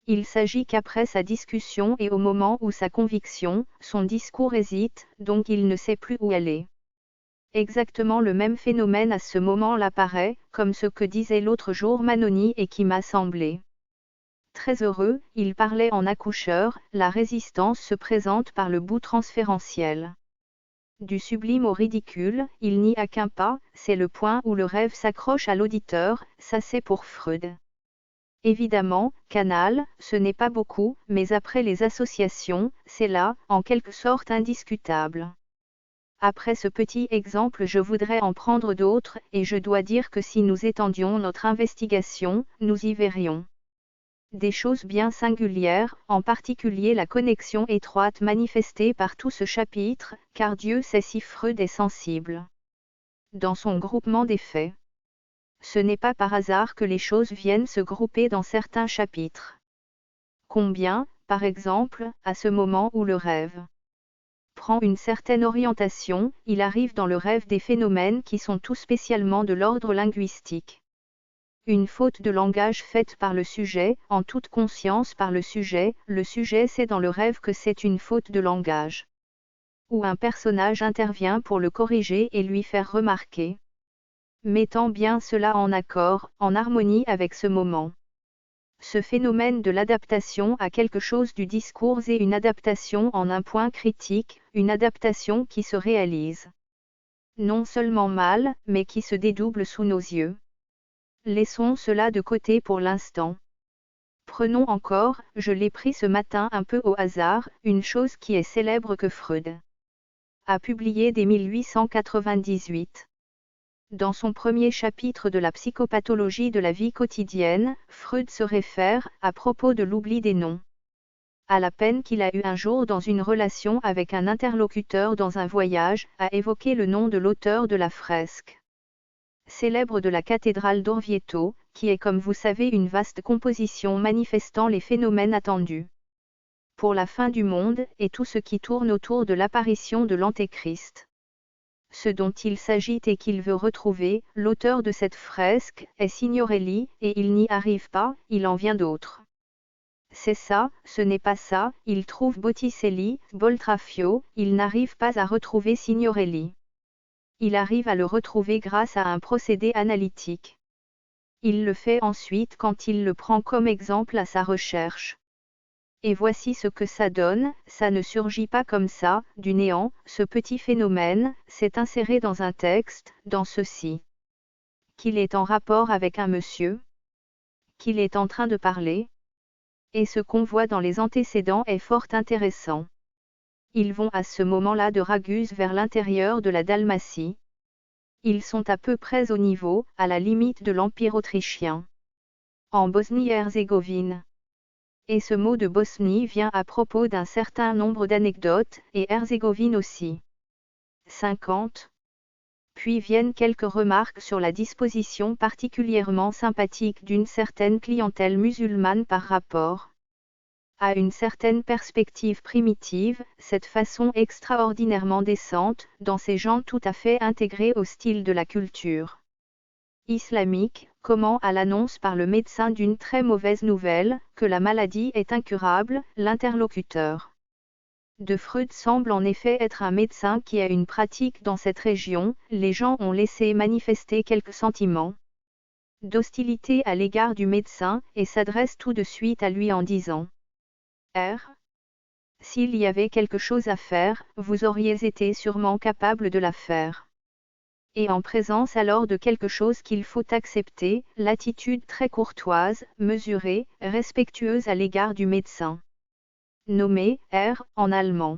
Speaker 1: Il s'agit qu'après sa discussion et au moment où sa conviction, son discours hésite, donc il ne sait plus où aller. Exactement le même phénomène à ce moment l'apparaît, comme ce que disait l'autre jour Manoni et qui m'a semblé très heureux, il parlait en accoucheur, la résistance se présente par le bout transférentiel. Du sublime au ridicule, il n'y a qu'un pas, c'est le point où le rêve s'accroche à l'auditeur, ça c'est pour Freud. Évidemment, canal, ce n'est pas beaucoup, mais après les associations, c'est là, en quelque sorte indiscutable. Après ce petit exemple je voudrais en prendre d'autres, et je dois dire que si nous étendions notre investigation, nous y verrions Des choses bien singulières, en particulier la connexion étroite manifestée par tout ce chapitre, car Dieu sait si Freud est sensible. Dans son groupement des faits. Ce n'est pas par hasard que les choses viennent se grouper dans certains chapitres. Combien, par exemple, à ce moment où le rêve prend une certaine orientation, il arrive dans le rêve des phénomènes qui sont tout spécialement de l'ordre linguistique. Une faute de langage faite par le sujet, en toute conscience par le sujet sait dans le rêve que c'est une faute de langage. Ou un personnage intervient pour le corriger et lui faire remarquer. Mettant bien cela en accord, en harmonie avec ce moment. Ce phénomène de l'adaptation à quelque chose du discours est une adaptation en un point critique, une adaptation qui se réalise. Non seulement mal, mais qui se dédouble sous nos yeux. Laissons cela de côté pour l'instant. Prenons encore, je l'ai pris ce matin un peu au hasard, une chose qui est célèbre que Freud a publié dès 1898. Dans son premier chapitre de la psychopathologie de la vie quotidienne, Freud se réfère, à propos de l'oubli des noms, à la peine qu'il a eue un jour dans une relation avec un interlocuteur dans un voyage, à évoquer le nom de l'auteur de la fresque célèbre de la cathédrale d'Orvieto, qui est comme vous savez une vaste composition manifestant les phénomènes attendus pour la fin du monde, et tout ce qui tourne autour de l'apparition de l'Antéchrist. Ce dont il s'agit et qu'il veut retrouver, l'auteur de cette fresque, est Signorelli, et il n'y arrive pas, il en vient d'autres. C'est ça, ce n'est pas ça, il trouve Botticelli, Boltraffio, il n'arrive pas à retrouver Signorelli. Il arrive à le retrouver grâce à un procédé analytique. Il le fait ensuite quand il le prend comme exemple à sa recherche. Et voici ce que ça donne, ça ne surgit pas comme ça, du néant, ce petit phénomène, s'est inséré dans un texte, dans ceci. Qu'il est en rapport avec un monsieur. Qu'il est en train de parler. Et ce qu'on voit dans les antécédents est fort intéressant. Ils vont à ce moment-là de Raguse vers l'intérieur de la Dalmatie. Ils sont à peu près au niveau, à la limite de l'Empire autrichien. En Bosnie-Herzégovine. Et ce mot de Bosnie vient à propos d'un certain nombre d'anecdotes, et Herzégovine aussi. 50. Puis viennent quelques remarques sur la disposition particulièrement sympathique d'une certaine clientèle musulmane par rapport à une certaine perspective primitive, cette façon extraordinairement décente, dans ces gens tout à fait intégrés au style de la culture islamique, comment à l'annonce par le médecin d'une très mauvaise nouvelle, que la maladie est incurable, l'interlocuteur de Freud semble en effet être un médecin qui a une pratique dans cette région, les gens ont laissé manifester quelques sentiments d'hostilité à l'égard du médecin, et s'adressent tout de suite à lui en disant R. S'il y avait quelque chose à faire, vous auriez été sûrement capable de la faire. Et en présence alors de quelque chose qu'il faut accepter, l'attitude très courtoise, mesurée, respectueuse à l'égard du médecin. Nommé R en allemand.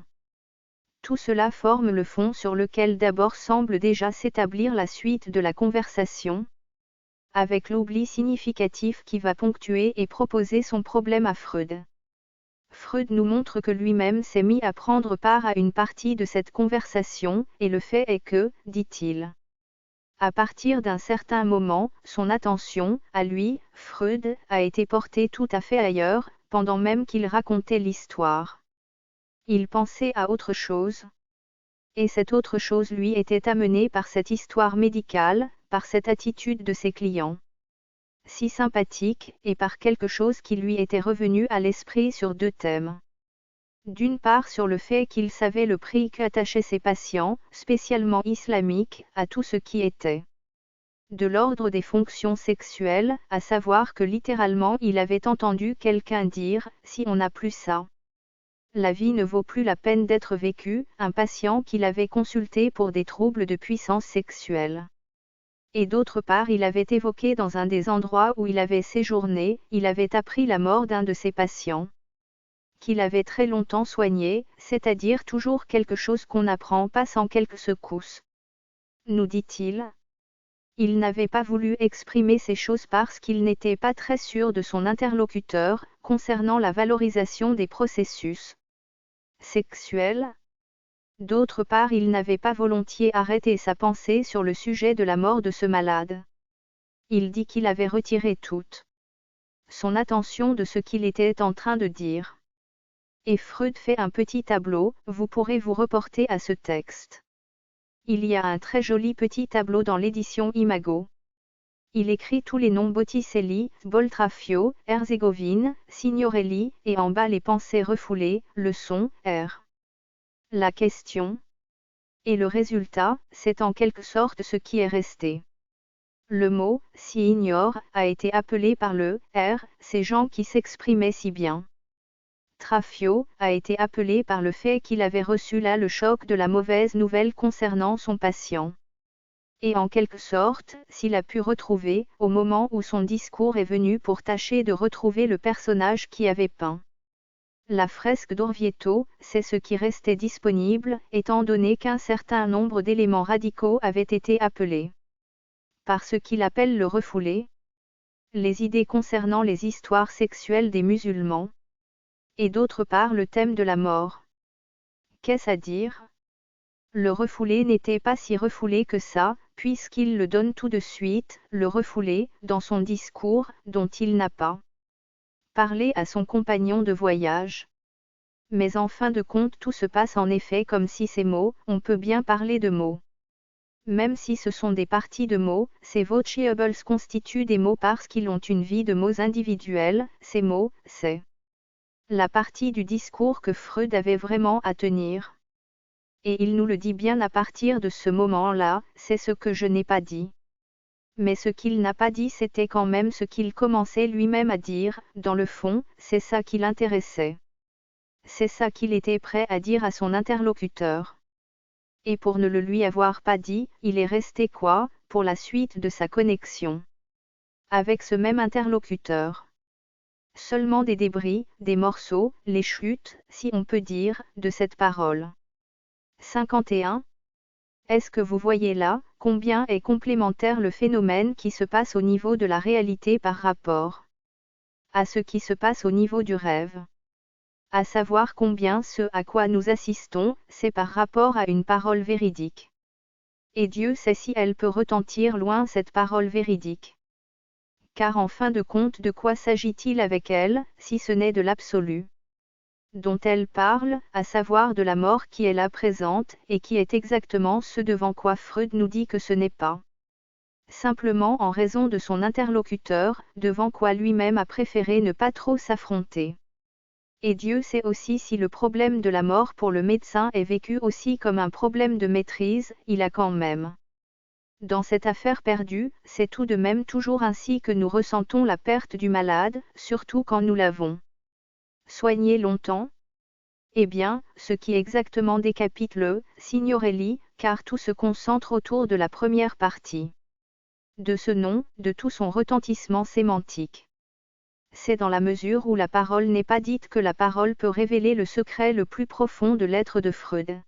Speaker 1: Tout cela forme le fond sur lequel d'abord semble déjà s'établir la suite de la conversation, avec l'oubli significatif qui va ponctuer et proposer son problème à Freud. Freud nous montre que lui-même s'est mis à prendre part à une partie de cette conversation, et le fait est que, dit-il, à partir d'un certain moment, son attention, à lui, Freud, a été portée tout à fait ailleurs, pendant même qu'il racontait l'histoire. Il pensait à autre chose. Et cette autre chose lui était amenée par cette histoire médicale, par cette attitude de ses clients si sympathique, et par quelque chose qui lui était revenu à l'esprit sur deux thèmes. D'une part sur le fait qu'il savait le prix qu'attachaient ses patients, spécialement islamiques, à tout ce qui était de l'ordre des fonctions sexuelles, à savoir que littéralement il avait entendu quelqu'un dire, si on n'a plus ça, la vie ne vaut plus la peine d'être vécue, un patient qu'il avait consulté pour des troubles de puissance sexuelle. Et d'autre part il avait évoqué dans un des endroits où il avait séjourné, il avait appris la mort d'un de ses patients, qu'il avait très longtemps soigné, c'est-à-dire toujours quelque chose qu'on n'apprend pas sans quelques secousses. Nous dit-il. Il n'avait pas voulu exprimer ces choses parce qu'il n'était pas très sûr de son interlocuteur, concernant la valorisation des processus sexuels. D'autre part, il n'avait pas volontiers arrêté sa pensée sur le sujet de la mort de ce malade. Il dit qu'il avait retiré toute son attention de ce qu'il était en train de dire. Et Freud fait un petit tableau, vous pourrez vous reporter à ce texte. Il y a un très joli petit tableau dans l'édition Imago. Il écrit tous les noms Botticelli, Boltraffio, Herzégovine, Signorelli, et en bas les pensées refoulées, le son, R. La question. Et le résultat, c'est en quelque sorte ce qui est resté. Le mot, si ignore, a été appelé par le R, ces gens qui s'exprimaient si bien. Traffio a été appelé par le fait qu'il avait reçu là le choc de la mauvaise nouvelle concernant son patient. Et en quelque sorte, s'il a pu retrouver, au moment où son discours est venu pour tâcher de retrouver le personnage qui avait peint la fresque d'Orvieto, c'est ce qui restait disponible, étant donné qu'un certain nombre d'éléments radicaux avaient été appelés par ce qu'il appelle le refoulé, les idées concernant les histoires sexuelles des musulmans, et d'autre part le thème de la mort. Qu'est-ce à dire? Le refoulé n'était pas si refoulé que ça, puisqu'il le donne tout de suite, le refoulé, dans son discours, dont il n'a pas parlé à son compagnon de voyage. Mais en fin de compte tout se passe en effet comme si ces mots, on peut bien parler de mots. Même si ce sont des parties de mots, ces vocables constituent des mots parce qu'ils ont une vie de mots individuels, ces mots, c'est la partie du discours que Freud avait vraiment à tenir. Et il nous le dit bien à partir de ce moment-là, c'est ce que je n'ai pas dit. Mais ce qu'il n'a pas dit c'était quand même ce qu'il commençait lui-même à dire, dans le fond, c'est ça qui l'intéressait. C'est ça qu'il était prêt à dire à son interlocuteur. Et pour ne le lui avoir pas dit, il est resté quoi, pour la suite de sa connexion avec ce même interlocuteur? Seulement des débris, des morceaux, les chutes, si on peut dire, de cette parole. 51. Est-ce que vous voyez là, combien est complémentaire le phénomène qui se passe au niveau de la réalité par rapport à ce qui se passe au niveau du rêve? À savoir combien ce à quoi nous assistons, c'est par rapport à une parole véridique. Et Dieu sait si elle peut retentir loin cette parole véridique. Car en fin de compte de quoi s'agit-il avec elle, si ce n'est de l'absolu dont elle parle, à savoir de la mort qui est là présente, et qui est exactement ce devant quoi Freud nous dit que ce n'est pas simplement en raison de son interlocuteur, devant quoi lui-même a préféré ne pas trop s'affronter. Et Dieu sait aussi si le problème de la mort pour le médecin est vécu aussi comme un problème de maîtrise, il a quand même. Dans cette affaire perdue, c'est tout de même toujours ainsi que nous ressentons la perte du malade, surtout quand nous l'avons soigné longtemps. Eh bien, ce qui exactement décapite le Signorelli, car tout se concentre autour de la première partie de ce nom, de tout son retentissement sémantique. C'est dans la mesure où la parole n'est pas dite que la parole peut révéler le secret le plus profond de l'être de Freud.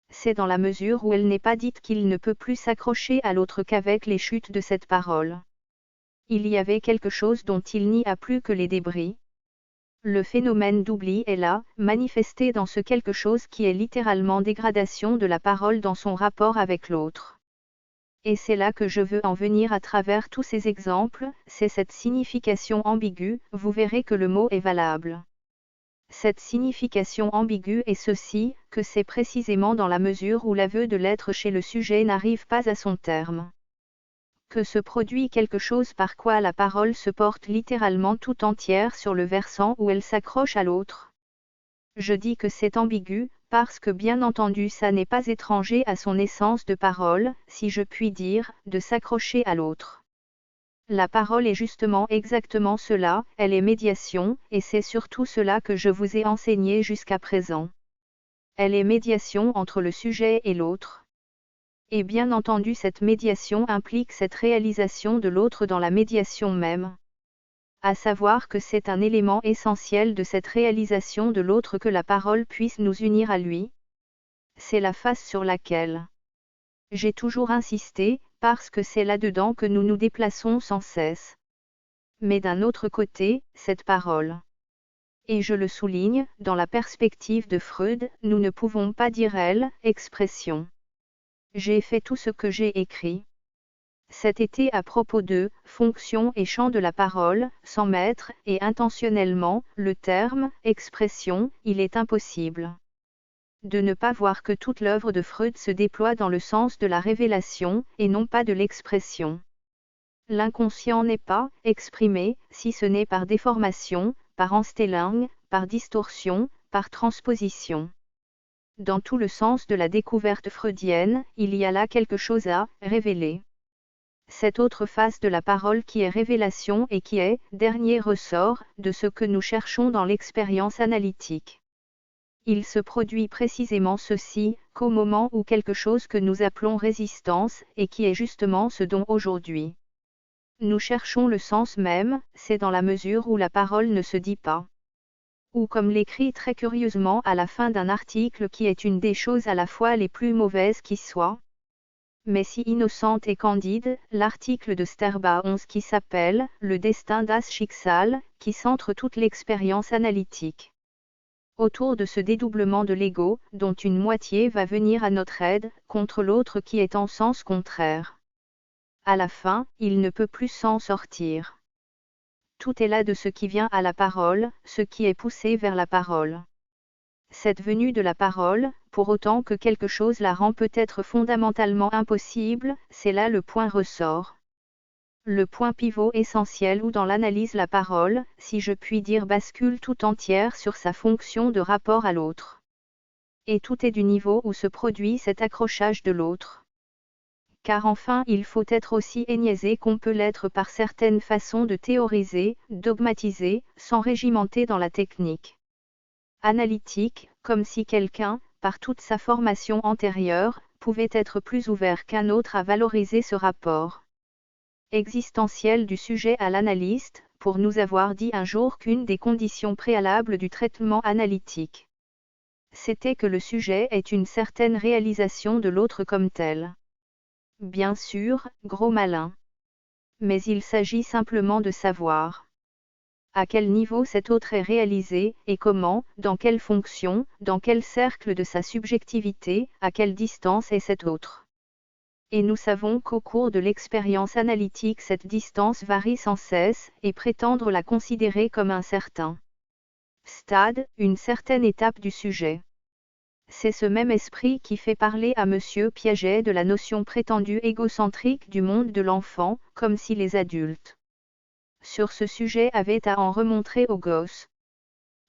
Speaker 1: C'est dans la mesure où elle n'est pas dite qu'il ne peut plus s'accrocher à l'autre qu'avec les chutes de cette parole. Il y avait quelque chose dont il n'y a plus que les débris. Le phénomène d'oubli est là, manifesté dans ce quelque chose qui est littéralement dégradation de la parole dans son rapport avec l'autre. Et c'est là que je veux en venir à travers tous ces exemples, c'est cette signification ambiguë, vous verrez que le mot est valable. Cette signification ambiguë est ceci, que c'est précisément dans la mesure où l'aveu de l'être chez le sujet n'arrive pas à son terme, que se produit quelque chose par quoi la parole se porte littéralement tout entière sur le versant où elle s'accroche à l'autre. Je dis que c'est ambigu, parce que bien entendu ça n'est pas étranger à son essence de parole, si je puis dire, de s'accrocher à l'autre. La parole est justement exactement cela, elle est médiation, et c'est surtout cela que je vous ai enseigné jusqu'à présent. Elle est médiation entre le sujet et l'autre. Et bien entendu cette médiation implique cette réalisation de l'autre dans la médiation même. À savoir que c'est un élément essentiel de cette réalisation de l'autre que la parole puisse nous unir à lui. C'est la face sur laquelle j'ai toujours insisté, parce que c'est là-dedans que nous nous déplaçons sans cesse. Mais d'un autre côté, cette parole. Et je le souligne, dans la perspective de Freud, nous ne pouvons pas dire elle, expression. J'ai fait tout ce que j'ai écrit. Cet été à propos de fonction et champ de la parole, sans mettre, et intentionnellement, le terme expression, il est impossible de ne pas voir que toute l'œuvre de Freud se déploie dans le sens de la révélation, et non pas de l'expression. L'inconscient n'est pas exprimé, si ce n'est par déformation, par enstellung, par distorsion, par transposition. Dans tout le sens de la découverte freudienne, il y a là quelque chose à révéler. Cette autre face de la parole qui est révélation et qui est, dernier ressort, de ce que nous cherchons dans l'expérience analytique. Il se produit précisément ceci, qu'au moment où quelque chose que nous appelons résistance, et qui est justement ce dont aujourd'hui nous cherchons le sens même, c'est dans la mesure où la parole ne se dit pas. Ou comme l'écrit très curieusement à la fin d'un article qui est une des choses à la fois les plus mauvaises qui soient, mais si innocente et candide, l'article de Sterbaums qui s'appelle « Le destin das Schicksal », qui centre toute l'expérience analytique autour de ce dédoublement de l'ego, dont une moitié va venir à notre aide, contre l'autre qui est en sens contraire. À la fin, il ne peut plus s'en sortir. Tout est là de ce qui vient à la parole, ce qui est poussé vers la parole. Cette venue de la parole, pour autant que quelque chose la rend peut-être fondamentalement impossible, c'est là le point ressort. Le point pivot essentiel où dans l'analyse la parole, si je puis dire, bascule tout entière sur sa fonction de rapport à l'autre. Et tout est du niveau où se produit cet accrochage de l'autre. Car enfin il faut être aussi aignaisé qu'on peut l'être par certaines façons de théoriser, dogmatiser, s'enrégimenter dans la technique analytique, comme si quelqu'un, par toute sa formation antérieure, pouvait être plus ouvert qu'un autre à valoriser ce rapport existentiel du sujet à l'analyste, pour nous avoir dit un jour qu'une des conditions préalables du traitement analytique, c'était que le sujet ait une certaine réalisation de l'autre comme tel. Bien sûr, gros malin. Mais il s'agit simplement de savoir à quel niveau cet autre est réalisé, et comment, dans quelle fonction, dans quel cercle de sa subjectivité, à quelle distance est cet autre. Et nous savons qu'au cours de l'expérience analytique cette distance varie sans cesse, et prétendre la considérer comme un certain stade, une certaine étape du sujet. C'est ce même esprit qui fait parler à M. Piaget de la notion prétendue égocentrique du monde de l'enfant, comme si les adultes sur ce sujet avaient à en remontrer aux gosses.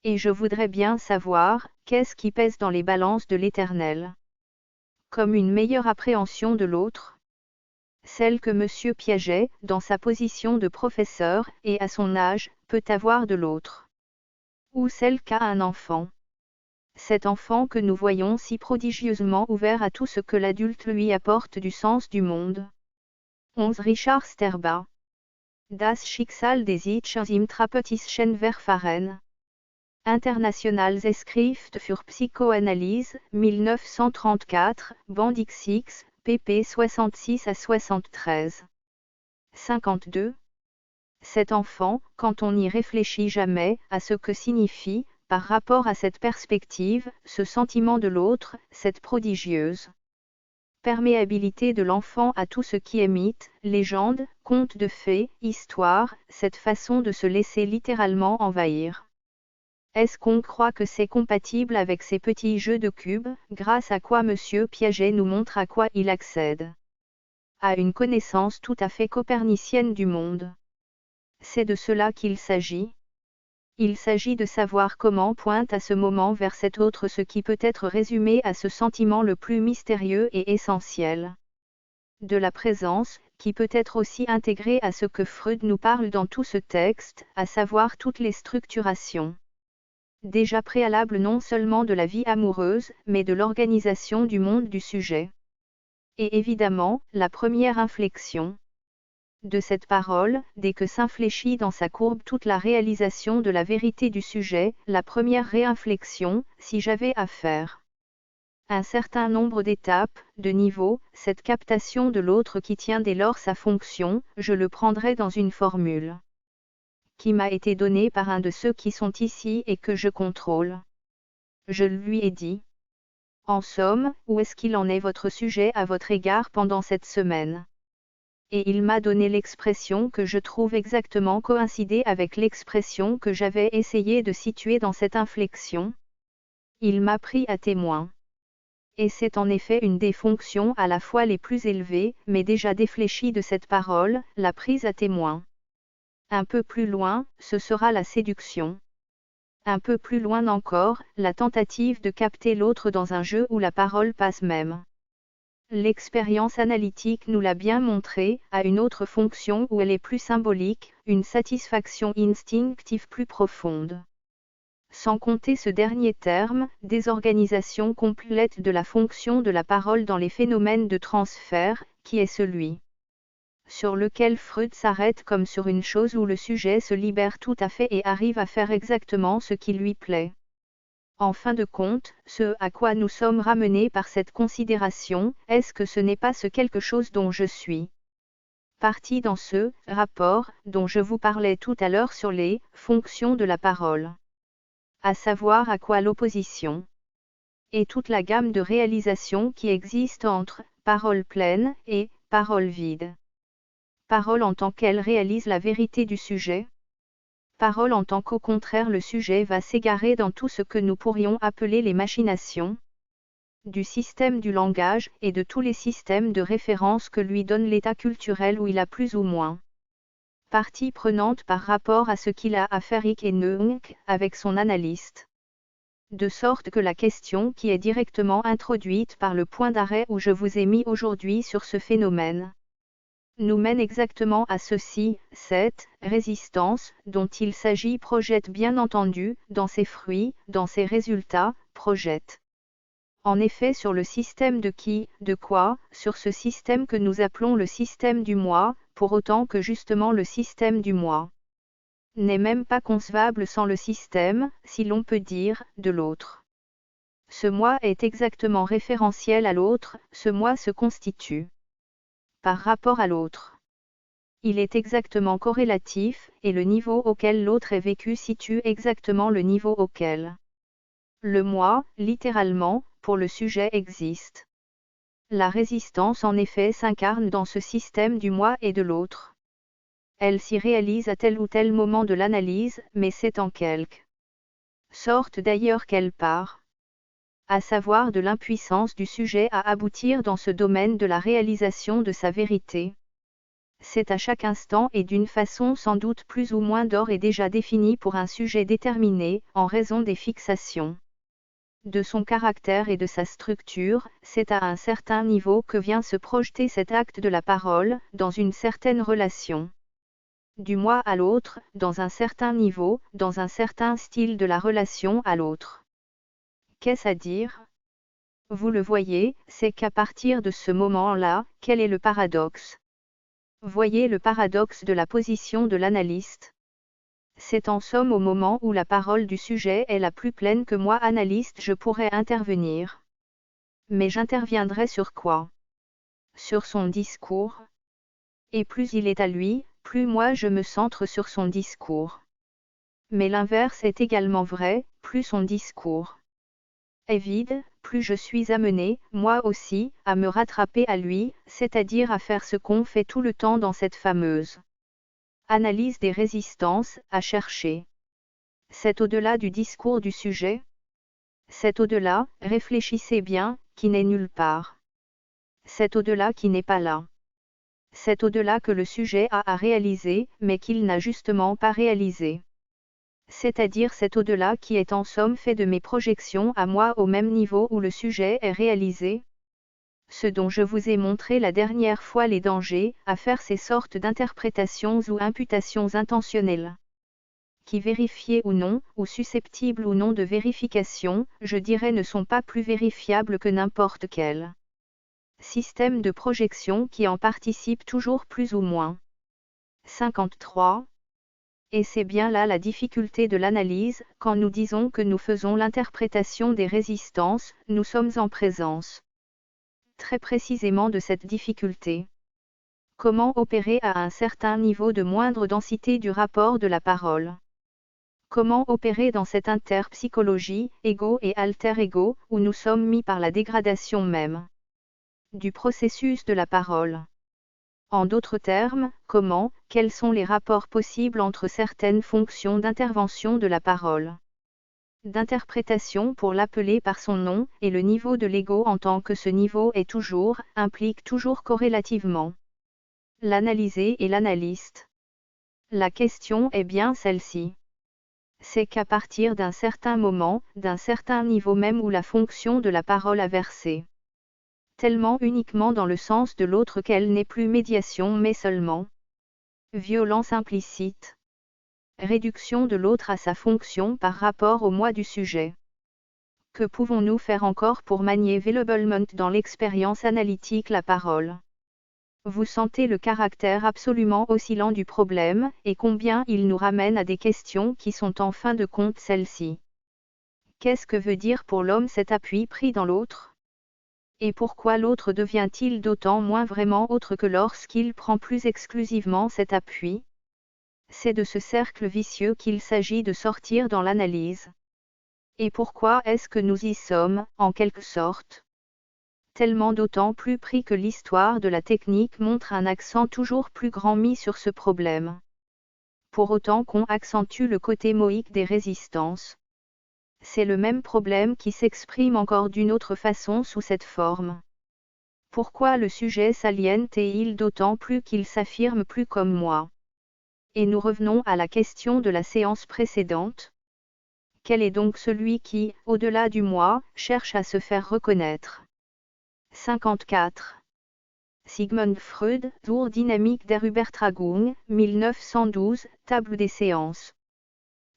Speaker 1: Et je voudrais bien savoir, qu'est-ce qui pèse dans les balances de l'Éternel? Comme une meilleure appréhension de l'autre? Celle que M. Piaget, dans sa position de professeur, et à son âge, peut avoir de l'autre? Ou celle qu'a un enfant? Cet enfant que nous voyons si prodigieusement ouvert à tout ce que l'adulte lui apporte du sens du monde. 11 Richard Sterba. Das Schicksal des Itchers im therapeutischen Verfahren. Internationalsschrift für Psychoanalyse, 1934, Band XX, pp 66 à 73. 52. Cet enfant, quand on n'y réfléchit jamais, à ce que signifie, par rapport à cette perspective, ce sentiment de l'autre, cette prodigieuse perméabilité de l'enfant à tout ce qui est mythe, légende, conte de fées, histoire, cette façon de se laisser littéralement envahir. Est-ce qu'on croit que c'est compatible avec ces petits jeux de cubes, grâce à quoi M. Piaget nous montre à quoi il accède? À une connaissance tout à fait copernicienne du monde. C'est de cela qu'il s'agit. Il s'agit de savoir comment pointe à ce moment vers cet autre ce qui peut être résumé à ce sentiment le plus mystérieux et essentiel de la présence, qui peut être aussi intégré à ce que Freud nous parle dans tout ce texte, à savoir toutes les structurations déjà préalables non seulement de la vie amoureuse, mais de l'organisation du monde du sujet. Et évidemment, la première inflexion de cette parole, dès que s'infléchit dans sa courbe toute la réalisation de la vérité du sujet, la première réinflexion, si j'avais à faire un certain nombre d'étapes, de niveaux, cette captation de l'autre qui tient dès lors sa fonction, je le prendrai dans une formule qui m'a été donnée par un de ceux qui sont ici et que je contrôle. Je lui ai dit. En somme, où est-ce qu'il en est votre sujet à votre égard pendant cette semaine? Et il m'a donné l'expression que je trouve exactement coïncider avec l'expression que j'avais essayé de situer dans cette inflexion. Il m'a pris à témoin. Et c'est en effet une des fonctions à la fois les plus élevées, mais déjà défléchies de cette parole, la prise à témoin. Un peu plus loin, ce sera la séduction. Un peu plus loin encore, la tentative de capter l'autre dans un jeu où la parole passe même. L'expérience analytique nous l'a bien montré, à une autre fonction où elle est plus symbolique, une satisfaction instinctive plus profonde. Sans compter ce dernier terme, désorganisation complète de la fonction de la parole dans les phénomènes de transfert, qui est celui sur lequel Freud s'arrête comme sur une chose où le sujet se libère tout à fait et arrive à faire exactement ce qui lui plaît. En fin de compte, ce à quoi nous sommes ramenés par cette considération, est-ce que ce n'est pas ce quelque chose dont je suis parti dans ce rapport dont je vous parlais tout à l'heure sur les fonctions de la parole, à savoir à quoi l'opposition et toute la gamme de réalisations qui existe entre parole pleine et parole vide. Parole en tant qu'elle réalise la vérité du sujet. Parole en tant qu'au contraire le sujet va s'égarer dans tout ce que nous pourrions appeler les machinations du système du langage et de tous les systèmes de référence que lui donne l'état culturel où il a plus ou moins partie prenante par rapport à ce qu'il a à faire et Neunk avec son analyste. De sorte que la question qui est directement introduite par le point d'arrêt où je vous ai mis aujourd'hui sur ce phénomène nous mène exactement à ceci, cette résistance dont il s'agit projette bien entendu, dans ses fruits, dans ses résultats, projette. En effet sur le système de qui, de quoi, sur ce système que nous appelons le système du moi, pour autant que justement le système du moi n'est même pas concevable sans le système, si l'on peut dire, de l'autre. Ce moi est exactement référentiel à l'autre, ce moi se constitue par rapport à l'autre. Il est exactement corrélatif, et le niveau auquel l'autre est vécu situe exactement le niveau auquel le moi, littéralement, pour le sujet existe. La résistance en effet s'incarne dans ce système du moi et de l'autre. Elle s'y réalise à tel ou tel moment de l'analyse, mais c'est en quelque sorte d'ailleurs qu'elle part, à savoir de l'impuissance du sujet à aboutir dans ce domaine de la réalisation de sa vérité. C'est à chaque instant et d'une façon sans doute plus ou moins d'ores et déjà définie pour un sujet déterminé, en raison des fixations de son caractère et de sa structure, c'est à un certain niveau que vient se projeter cet acte de la parole, dans une certaine relation du moi à l'autre, dans un certain niveau, dans un certain style de la relation à l'autre. Qu'est-ce à dire? Vous le voyez, c'est qu'à partir de ce moment-là, quel est le paradoxe? Voyez le paradoxe de la position de l'analyste. C'est en somme au moment où la parole du sujet est la plus pleine que moi analyste je pourrais intervenir. Mais j'interviendrai sur quoi? Sur son discours. Et plus il est à lui, plus moi je me centre sur son discours. Mais l'inverse est également vrai, plus son discours est vide, plus je suis amené, moi aussi, à me rattraper à lui, c'est-à-dire à faire ce qu'on fait tout le temps dans cette fameuse analyse des résistances, à chercher. C'est au-delà du discours du sujet. C'est au-delà, réfléchissez bien, qui n'est nulle part. C'est au-delà qui n'est pas là. C'est au-delà que le sujet a à réaliser, mais qu'il n'a justement pas réalisé. C'est-à-dire cet au-delà qui est en somme fait de mes projections à moi au même niveau où le sujet est réalisé. Ce dont je vous ai montré la dernière fois les dangers, à faire ces sortes d'interprétations ou imputations intentionnelles, qui vérifiées ou non, ou susceptibles ou non de vérification, je dirais ne sont pas plus vérifiables que n'importe quel système de projection qui en participe toujours plus ou moins. 53. Et c'est bien là la difficulté de l'analyse, quand nous disons que nous faisons l'interprétation des résistances, nous sommes en présence très précisément de cette difficulté. Comment opérer à un certain niveau de moindre densité du rapport de la parole? Comment opérer dans cette interpsychologie, ego et alter-ego, où nous sommes mis par la dégradation même du processus de la parole? En d'autres termes, comment, quels sont les rapports possibles entre certaines fonctions d'intervention de la parole, d'interprétation pour l'appeler par son nom, et le niveau de l'ego en tant que ce niveau est toujours, implique toujours corrélativement l'analysé et l'analyste? La question est bien celle-ci. C'est qu'à partir d'un certain moment, d'un certain niveau même où la fonction de la parole a versé tellement uniquement dans le sens de l'autre qu'elle n'est plus médiation mais seulement violence implicite, réduction de l'autre à sa fonction par rapport au moi du sujet. Que pouvons-nous faire encore pour manier availablement dans l'expérience analytique la parole? Vous sentez le caractère absolument oscillant du problème, et combien il nous ramène à des questions qui sont en fin de compte celles-ci. Qu'est-ce que veut dire pour l'homme cet appui pris dans l'autre? Et pourquoi l'autre devient-il d'autant moins vraiment autre que lorsqu'il prend plus exclusivement cet appui? C'est de ce cercle vicieux qu'il s'agit de sortir dans l'analyse. Et pourquoi est-ce que nous y sommes, en quelque sorte? Tellement d'autant plus pris que l'histoire de la technique montre un accent toujours plus grand mis sur ce problème. Pour autant qu'on accentue le côté moïque des résistances. C'est le même problème qui s'exprime encore d'une autre façon sous cette forme. Pourquoi le sujet s'aliène-t-il d'autant plus qu'il s'affirme plus comme moi? Et nous revenons à la question de la séance précédente. Quel est donc celui qui, au-delà du moi, cherche à se faire reconnaître? 54. Sigmund Freud, Zur Dynamik der Übertragung, 1912, Table des séances.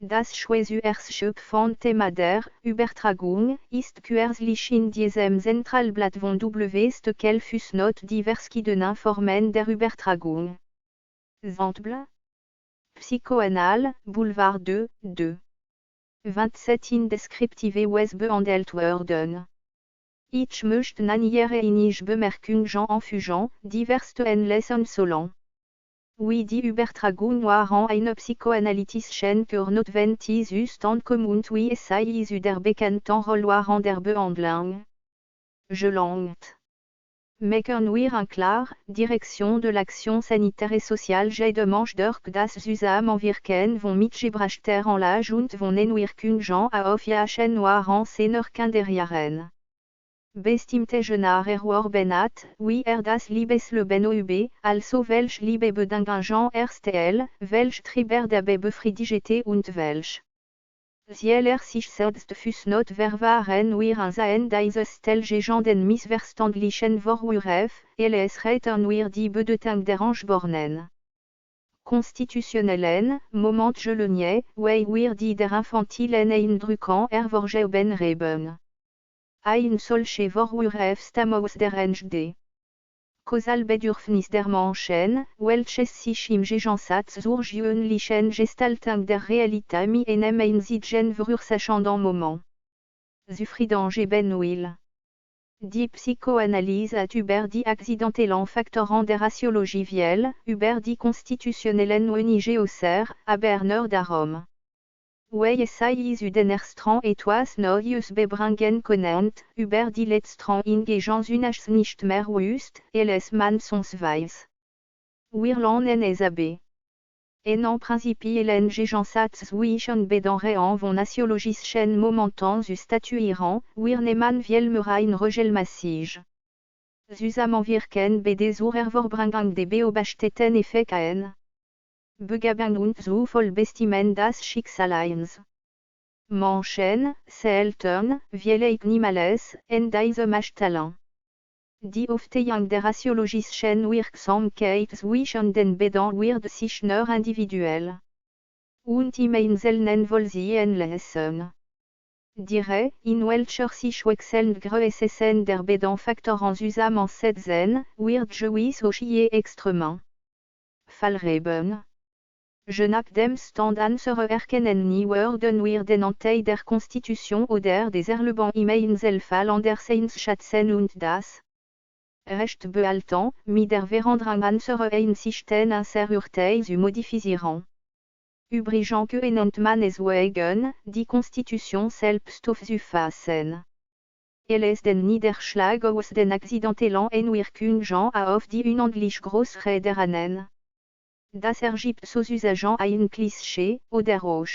Speaker 1: Das Schweizuersche von Thema der Übertragung ist kürzlich in diesem Zentralblatt von W. Quelle Fußnote divers qui den Informen der Übertragung. Zentble. Psychoanal, Boulevard 2, 2. 27 Indescriptive behandelt werden. Ich möchte naniere einige Bemerkungen anfügen, diverse Lesson solant. Oui die Übertragung waren eine psychoanalytische Kur notwendig ist und kommt wie es sei ist der bekannten Rolle der Behandlung. Je langt. Machen wir un klar, Direction de l'action sanitaire et sociale j'ai demande que das Zusammenwirken von mitgebrachter en l'âge und von Enwirkungen auf Jahren waren seiner Kinderjahren. Bestimmte Genar benat, oui das Liebesleben übe, also welch Liebe bedingungen RSTL, welch Triber dabei befriedigete und welch Zieler sich selbst Fußnot verwahren wir an sein dieses Telgegenden missverständlichen Vorwurf, es reiten wir die Bedeutung der Angeborenen. Constitutionnellen, moment je le nie, weil wir die der infantilen Eindrücken erworben haben. Ein solche Vorwurf stammt aus der NGD. Causal Bedürfnis der Menschen, welches sich im Gegensatz zur gewöhnlichen Gestaltung der Realität mit einem einzigen verursaschenden Moment zufrieden geben will. Die Psychoanalyse hat über die accidentellen Faktoren der Raciologie viel, über die konstitutionellen wenige Ausser, aber nur darum. Weil es sei den ersten etwas Neues bebringen konnte, über die letzten Ingegenheiten nicht mehr wüsst, es man sonst weiß. Wir lernen es ab. En principiellen Gegensatz zwischen beiden von nationalogischen Momenten statuieren, wir nehmen vielmehr ein Regelmäßig. Zusammenwirken bei zur Hervorbringung der beobachteten Effekte. Begabung und zu vollbestimmen das Schicksal eins. Menschen, selten, viele Animales, en diesem Talent. Die Aufteilung der raciologischen Wirksamkeit zwischen den beiden wird sich nur individuell und im Einzelnen vollziehen lassen. Dire, in welcher sich wechselnd Größen der beiden Faktoren zusammensetzen, wird gewiss auch je extrêmement Fallreben. Je nach dem Stand unsere erkennen nie worden werden ante der Constitution oder des Erleben im Einzelfall anders einschätzen und das Recht behalten, mit der Veränderung unserer Einsichten unser Urteil zu modifizieren. Übrigens können man es wegen, die Constitution selbst aufzufassen. Es den Niederschlag aus den accidentellen Einwirkungen auf die unendlich größere deranen. Das ergibt sozusagen ein Klischee, oder auch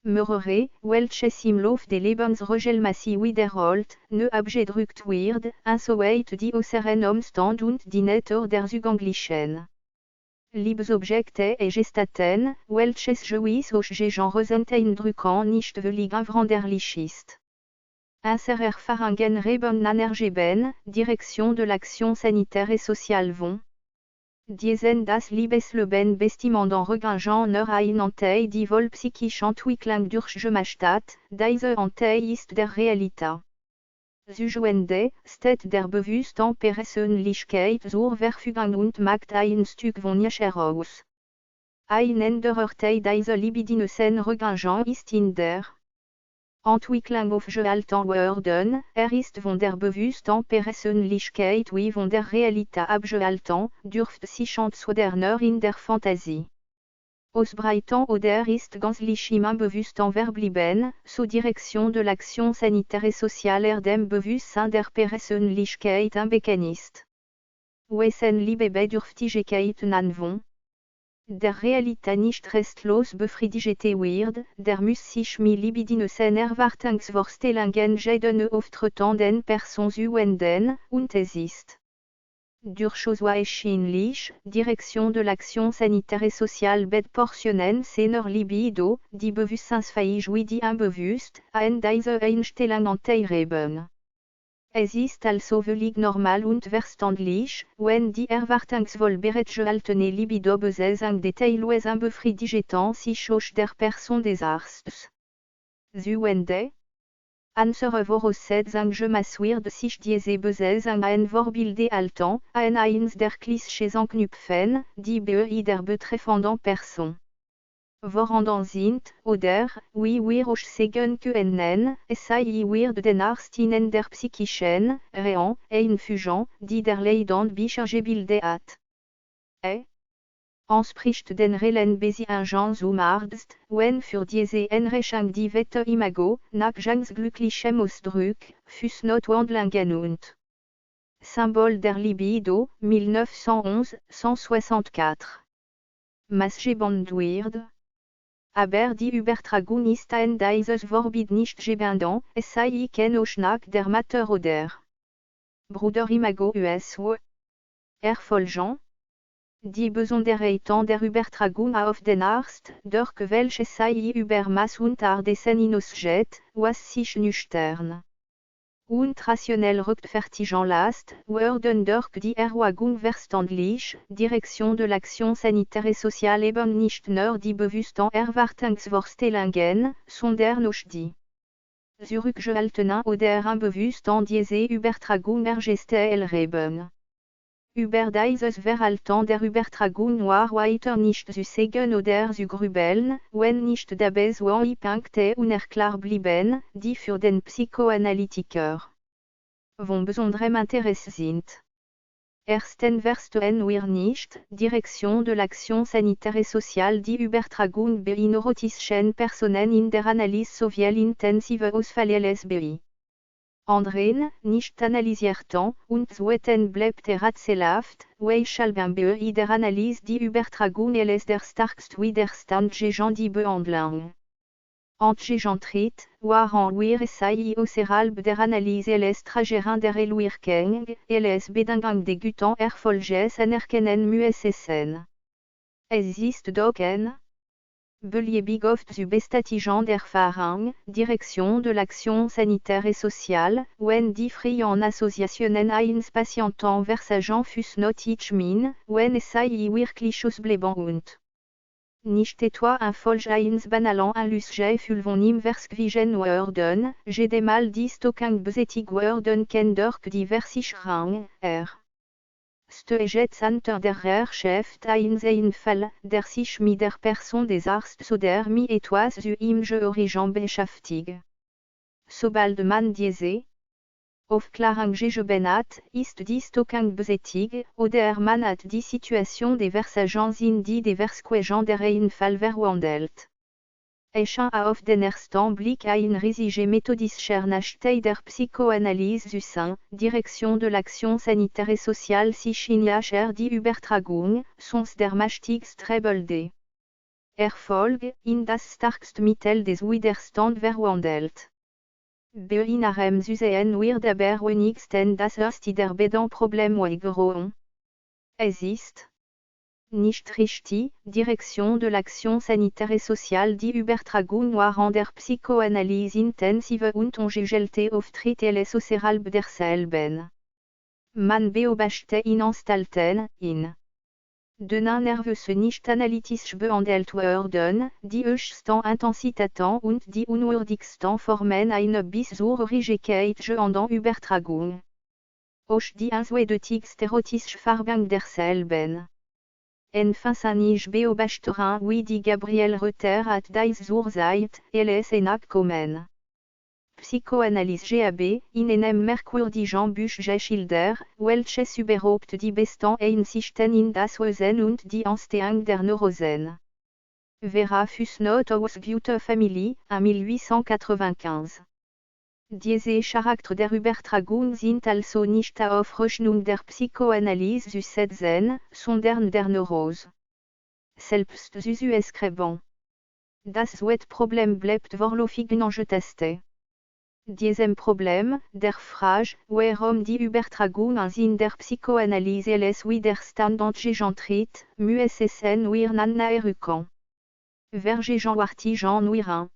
Speaker 1: mehrere, welches im Lauf des Lebensregelmäßig wiederholt, ne abgedrückt wird, insoweit die äußeren Umstände und die Natur der zugänglichen Lebensobjekte et Gestaten, welches gewiss auch Genresen eindrücken nicht völlig veränderlich ist. Unser Erfahrungen reben anergeben, Direction de l'action sanitaire et sociale vont. Diesen das Liebesleben bestimmen Regangen nur ein Anteil die wohl psychisch Entwicklung durchgemacht hat, diese Anteil ist der Realität. Zuschauende, steht der bewussten Persönlichkeit zur Verfügung und macht ein Stück von ihr heraus. Ein anderer Teil dieser libidinösen Regangen ist in der Entwicklung aufgehalten worden, ist von der bewussten Persönlichkeit wie von der Realität abgehalten, dürfte sich nur in der Fantasie ausbreiten oder ist gänzlich im Unbewussten verblieben, zur Direction de l'action sanitaire et sociale dem Bewusstsein der Persönlichkeit unbekannt ist. Wessen Liebebedürftigkeiten anvon. Der Realität nicht restlos befriedigt wird, der muss sich mit libidinösen Erwartungsvorstellungen jeden Auftreten den Personen zuwenden, und es ist durchaus wahrscheinlich, Direction de l'action sanitaire et sociale proportionen seiner Libido, die bewusstseinsfähig wie die unbewusst, an diese Einstellung anteilreben. Es ist also völlig normal und verständlich, wenn die erwartungsvoll-bereitgehaltene Libido Besetzung teilweise unbefriedigend sich aus der Person des Arztes zuwende. Unsere Voraussetzung wird sich diese Besetzung ein Vorbilde halten, an eins der Klischees anknüpfen, die bei der betreffenden Person vorhanden sind, oder, wie wir auch sagen können, es sei wird den Arzt in der psychischen, realen Einfügung, die der Leidende gebildet hat. Entspricht den Regeln Beziehungen zum Arzt, wenn für diese Einrichtung die Wette Imago, nach ganz glücklichem Ausdruck, Fußnotwandlungen und Symbol der Libido, 1911, 164. Maßgebend wird. Aber die Übertragung ist ein dieses Vorbit nicht gebunden, es sei auch nach der Mater oder Bruder Imago USO. Erfolgen. Die Besonderheiten der Übertragung auf den Arzt, durch welches sei Übermaß und Ardessen hinausgeht, was sich nüchtern und rationell rechtfertigen lässt, werden durch die Erwägung verständlich, Direction de l'action sanitaire et sociale eben nicht nur die bewussten Erwartungsvorstellungen, sondern auch die zurückgehaltenen oder unbewussten diese Übertragung ergeben. Über dieses Verhalten der Übertragung war weiter nicht zu sagen oder zu grübeln, wenn nicht dabei so Punkte unerklärt blieben, die für den Psychoanalytiker von besonderem Interesse sind. Ersten verstehen wir nicht, Direction de l'action sanitaire et sociale die Übertragung bei neurotischen Personen in der Analyse soviel intensive Ausfälle LSBI. Anderen, nicht analysierten, und zweiten bleibt rätselhaft, weshalb bei der Analyse die Übertragung der starkst Widerstand gegen die Behandlung entgegentritt, waren wir sei außerhalb der Analyse Tragerin der Wirkung, Bedingung des guten Erfolges anerkennen müssen. Es ist doch ein beliebig oft zu bestätigende Erfahrung, Direction de l'action sanitaire et sociale, wenn die freien Assoziationen eines Patienten versagen Fußnotiz min, wenn es sei wirklich ausbleiben und nicht etwa infolge eines banalen Anlusge von ihm versgewiesen worden, jedesmal die Stockung besätigt worden kann durch die Versicherung, Steueget der Rechercheft ein sein Fall, der sich mit der Person des Arztes oder mit etwas zu ihm Origin beschäftigt. Sobald man diese Aufklärung gegeben hat, ist dies Stockung bestätigt, oder man hat die Situation des Versagens in die Versquejen der Fall verwandelt. Échant auf den ersten Blick ein riesige methodischer Nachteil der Psychoanalyse du sein, Direction de l'action sanitaire et sociale sich in Jacher die Übertragung, sonst der mächtigste Rebelde. Erfolg, in das starkste Mittel des Widerstand verwandelt. Beinarem Zusehen wird aber wenigstens das erste der beiden Probleme weggehen. Es ist nicht richtig, Direction de l'action sanitaire et sociale die Übertragung waren der Psychoanalyse intensive und ungegelte Auftritt les außerhalb derselben. Man beobachte in Anstalten, in denen nervöse nicht analytisch behandelt werden, die höchsten Intensitäten und die unwürdigsten Formen einer bis zur Rigidität gehenden Übertragung. Auch die einseitig stereotypische Farbung derselben. Enfin nicht beobachteren wie die Gabriel Reuter hat dies zur Zeit, les kommen. Psychoanalyse GAB, in einem merkwürdigen Buch geschildert, welches überhaupt die besten Einsichten in das Wesen und die Entstehung der Neurosen. Vera Fussnot aus Goethe Family, en 1895. Diese Charakter der Übertragung sind also nicht auf Rechnung der Psychoanalyse zu setzen, sondern der Neurose. Selbst zu escriben. Das Problem bleibt vorläufig ungetestet. Diesem Problem, der Frage, warum die Übertragung in der Psychoanalyse les Widerstand gegentritt, müssen wir näher rücken. Vergegenwärtigen wir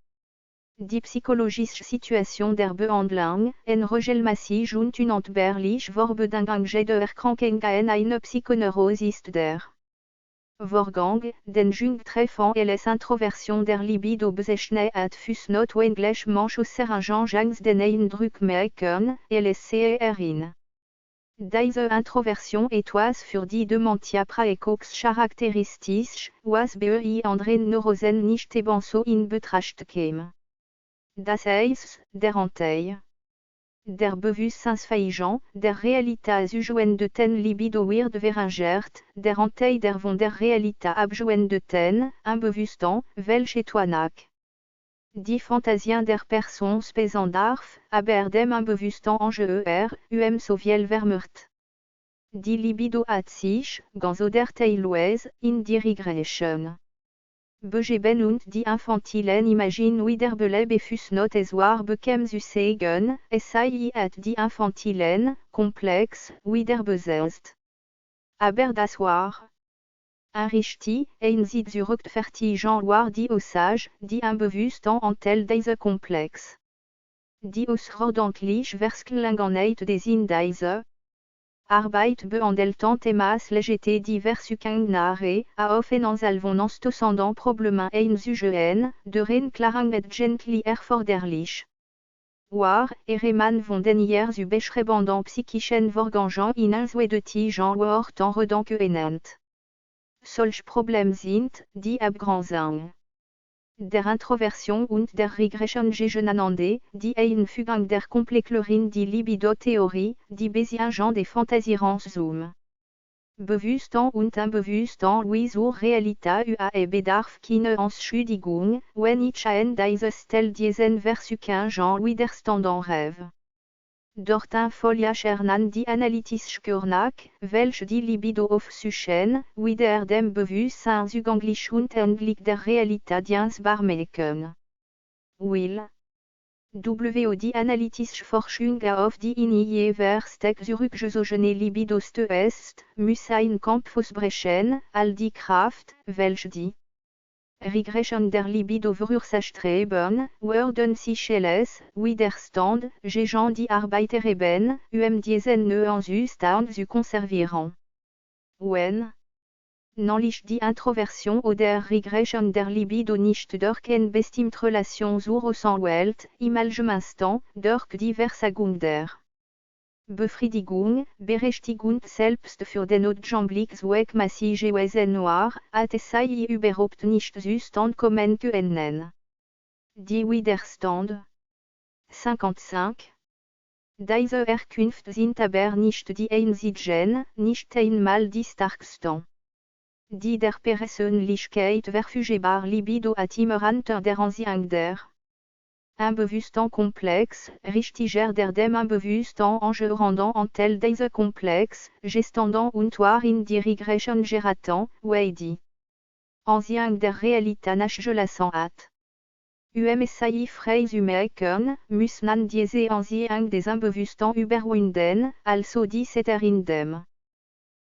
Speaker 1: die psychologische Situation der Behandlung, en regelmäßig und unentbehrlich Vorbedingung der Erkrankungen eine Psychoneurose ist der Vorgang, den Jungtreffen et les Introversion der Libido bezeichnet at Fußnote Englisch Manchauser Jangs den Eindruck machen, et les CERIN. Diese Introversion etwas für die Dementia praecox charakteristisch, was bei anderen Neurosen nicht ebenso in Betracht käme. Das heißt, der Anteil der Bewusstseinsfähigen, der Realitätszuwendeten Libido wird verringert, der Anteil der von der Realität abzuwendeten, Unbewussten, welche nach die Fantasien der Person speisen darf, aber dem Unbewussten angehör, so viel vermurrt. Die Libido hat sich, ganz oder teilweise, in die Regression begeben und die infantilen Imaginen wiederbeleben Fußnote es war bekäm Süßegen, es sei at die infantilen, komplex, wiederbesetzt. Aber das war ein richtig, ein sie zurückfertigen war die Osage, die unbewussten Anteil dieser Komplex. Die ausordentlich Versklangenheit des in dieser Arbeit behandelten Themas legete die Versuchungen auf en alvonans tossenden Problemen einzugehen, deren Klärung et gently erforderlich war, man von den hier zu beschreibenden psychischen Vorgängen in einseitig Worten redonkuenent. Solch Problem sind, die Abgrenzung der Introversion und der Regression gegeneinander, die Einfügung der Komplexlerin die Libido-Theorie, die Besiegen des Fantasierens zum Bewussten und Unbewussten wie zur Realität bedarf keine Entschuldigung, wenn ich an dieser Stelle diesen Versuchungen widerstanden habe. Dort foliachernan die analytische Körnak, welche die Libido aufsuchen, wieder dem Bewusstsein zugänglich und Anblick der Realität dienstbar machen. Will. W. Die analytische Forschung auf die in jeweils zurückgezogene Libido stößt, muss ein Kampf ausbrechen, all die Kraft, welche die Regression der Libido verursachen, werden sich les Widerstand, gegen die Arbeit erheben, diesen neuen Zustand zu konservieren. Wenn nämlich die Introversion oder Regression der Libido nicht durch eine bestimmte Relation zur Außenwelt, im Allgemeinsten, durch die Versagung der Befriedigung, Berechtigung selbst für den Notjamblik Massi gewesen war, hat es sei überhaupt nicht Zustand kommen können. Die Widerstand. 55. Diese Herkunft sind aber nicht die einzigen, nicht einmal die stärksten. Die der Persönlichkeit verfügbar Libido hat immer unter der Anziehung der Unbewussten Komplex, richtiger der dem Unbewussten engendrenden Anteil diese Komplex, gestanden und war in die Regression geraten, wie die Anziehung der Realität nachgelassen hat. UMSI Freisumeiken, müssen diese Anziehung des Unbewussten überwinden, also die Setter in dem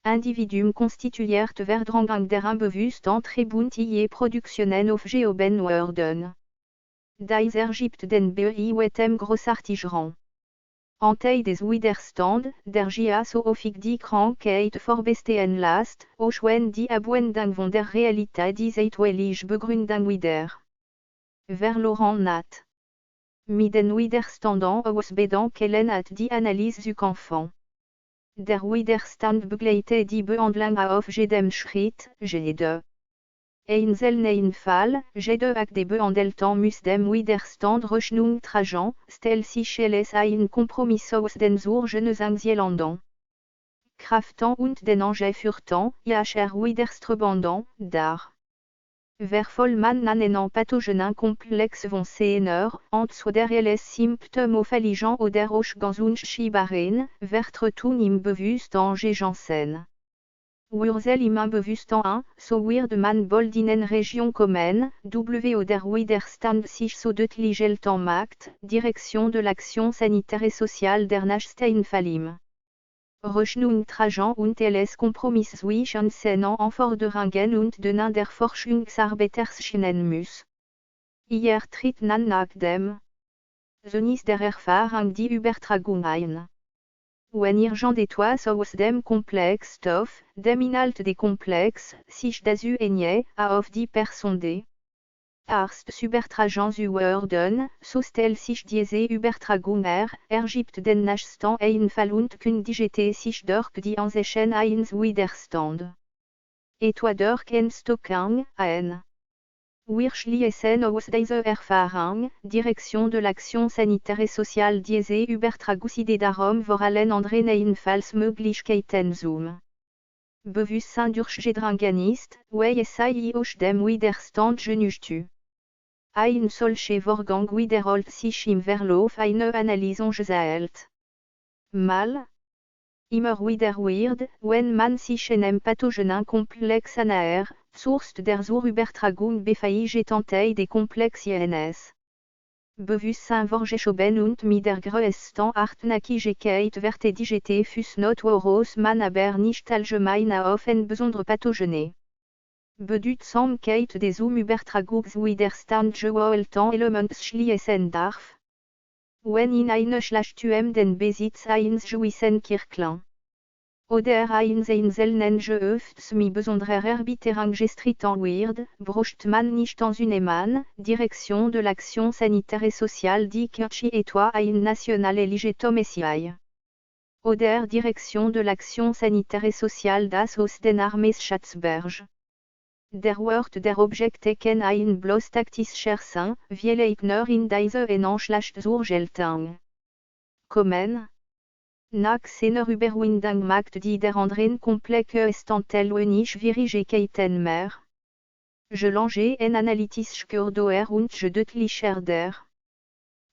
Speaker 1: Individuum konstituiert Verdrängung der Unbewussten Trebund je Produktionen aufgehoben werden. Dies ergibt den Bewetem großartigeren Anteil des Widerstand, der GA so häufig die Krankheit vorbestehen lässt, auch wenn die Abwendung von der Realität die zeitweilige Begründung wieder verloren hat. Mit den Widerstanden ausbedenken hat die Analyse zu kämpfen. Der Widerstand begleitet die Behandlung auf jedem Schritt, jede einzelnen Fall, jede Akte behandelten muss dem Widerstand Rechnung tragen, stellt sich es ein Kompromiss aus den Ursachen Kraften und den Angefürten, jacher Widerströbenden, dar. Vervoll man einen pathogenen Komplex von Sehner, entre der les Symptômes auffälligen oder auch ganz unschiebaren, vertreten im Bewusstsein gegensen. Wurzel im Unbewussten 1, so wird man bald in eine Region kommen, w oder Widerstand sich so deutlich geltend macht, Direction de l'action sanitaire et sociale der nächsten Fall Rechnung tragen und les Kompromiss zwischen seinen Anforderungen und denen der Forschungsarbeiter scheinen muss. Hier tritt man nach dem Genieß der Erfahrung die Übertragung ein. Wenn irgendetwas aus dem Komplexstoff, dem Inhalt des Komplex, sich dazu einigt, auf die Person des Arztes übertragen zu werden, so stellt sich diese Übertragung ergibt den nächsten Einfall und kündigt sich durch die Ansichten eines Widerstand. Etwa durch Entstockung, ein. Wir schließen aus dieser Erfahrung, Direction de l'action sanitaire et sociale diese Übertragungsidee darum vor allen anderen Einfallsmöglichkeiten zum Bewusstsein durchgedrungen ist, wie es sei aus dem Widerstand genügt. Ein solcher Vorgang wiederholt sich im Verlauf einer Analyse ungezählt Mal. Immer wieder wird, wenn man sich einem pathogenen Komplex annähert, Source der Übertragung befähigt Anteil des Komplexes. Bewusstsein vorgeschoben und mit der größten Hartnäckigkeit wird digitiert Fußnote woraus man aber nicht allgemein auf ein besondere Pathogene. Bedeutsamkeit des Übertragungswiderstands gehalten Elements schließen darf. Wenn in einer Schlachtum den Besitz eines gewissen Kirklan oder eines einzelnen Gehöfts mit besonderer Erbitterung gestritten wird, braucht man nicht anzunehmen, Direction de l'action sanitaire et sociale die Kirche etwa ein nationale Legitimation. Oder Direction de l'action sanitaire et sociale das aus den Armees Schatzberg. Der Wort der Objekte kann ein bloß taktischer sein, wie Leitner in dieser Schlacht zur Geltung kommen. Nach seiner Überwindung macht die der anderen Komplexanteil wenig Schwierigkeiten mehr. Je lange en analytischer Dauer und je deutlicher der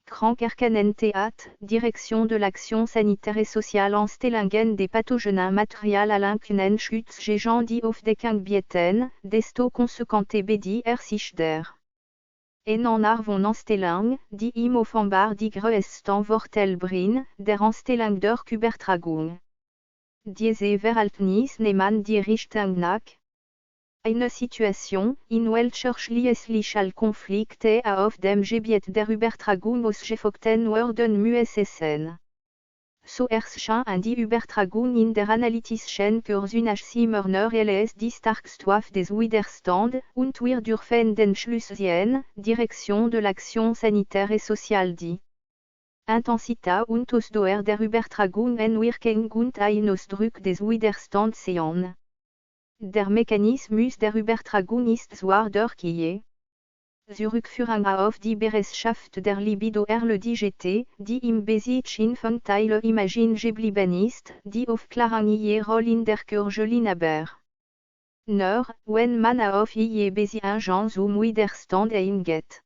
Speaker 1: Krankerkennente hat, Direction de l'action sanitaire et sociale Anstellungen des pathogenen Material können Schutzgegen die Aufdeckung bieten, desto konsequenter bedi sich der en Arvon Anstellung, die im offenbar die größten Vorteil bringen, der Anstellung durch Übertragung. Diese Verhaltnis nehmen die Richtung nach. Eine Situation, in welcher schließlich all Konflikte auf dem Gebiet der Übertragung ausgefochten werden müssen. So erscheint die Übertragung in der analytischen Kurse nach Simmerner les die Starkstoff des Widerstand, und wir dürfen den Schluss ziehen, Direction de l'action sanitaire et sociale die Intensita und Ausdauer der Übertragung en Wirkung und ein Ausdruck des Widerstands sehen. Der Mechanismus der Übertragung ist zwar durch Zurückführung auf die Bereitschaft der Libido le DGT, die im Besitz infantiler Imagine geblieben ist, die Aufklärung ihrer Rolle in der Kirche aber. Nur, wenn man auf ihr Besiegen zum Widerstand eingeht.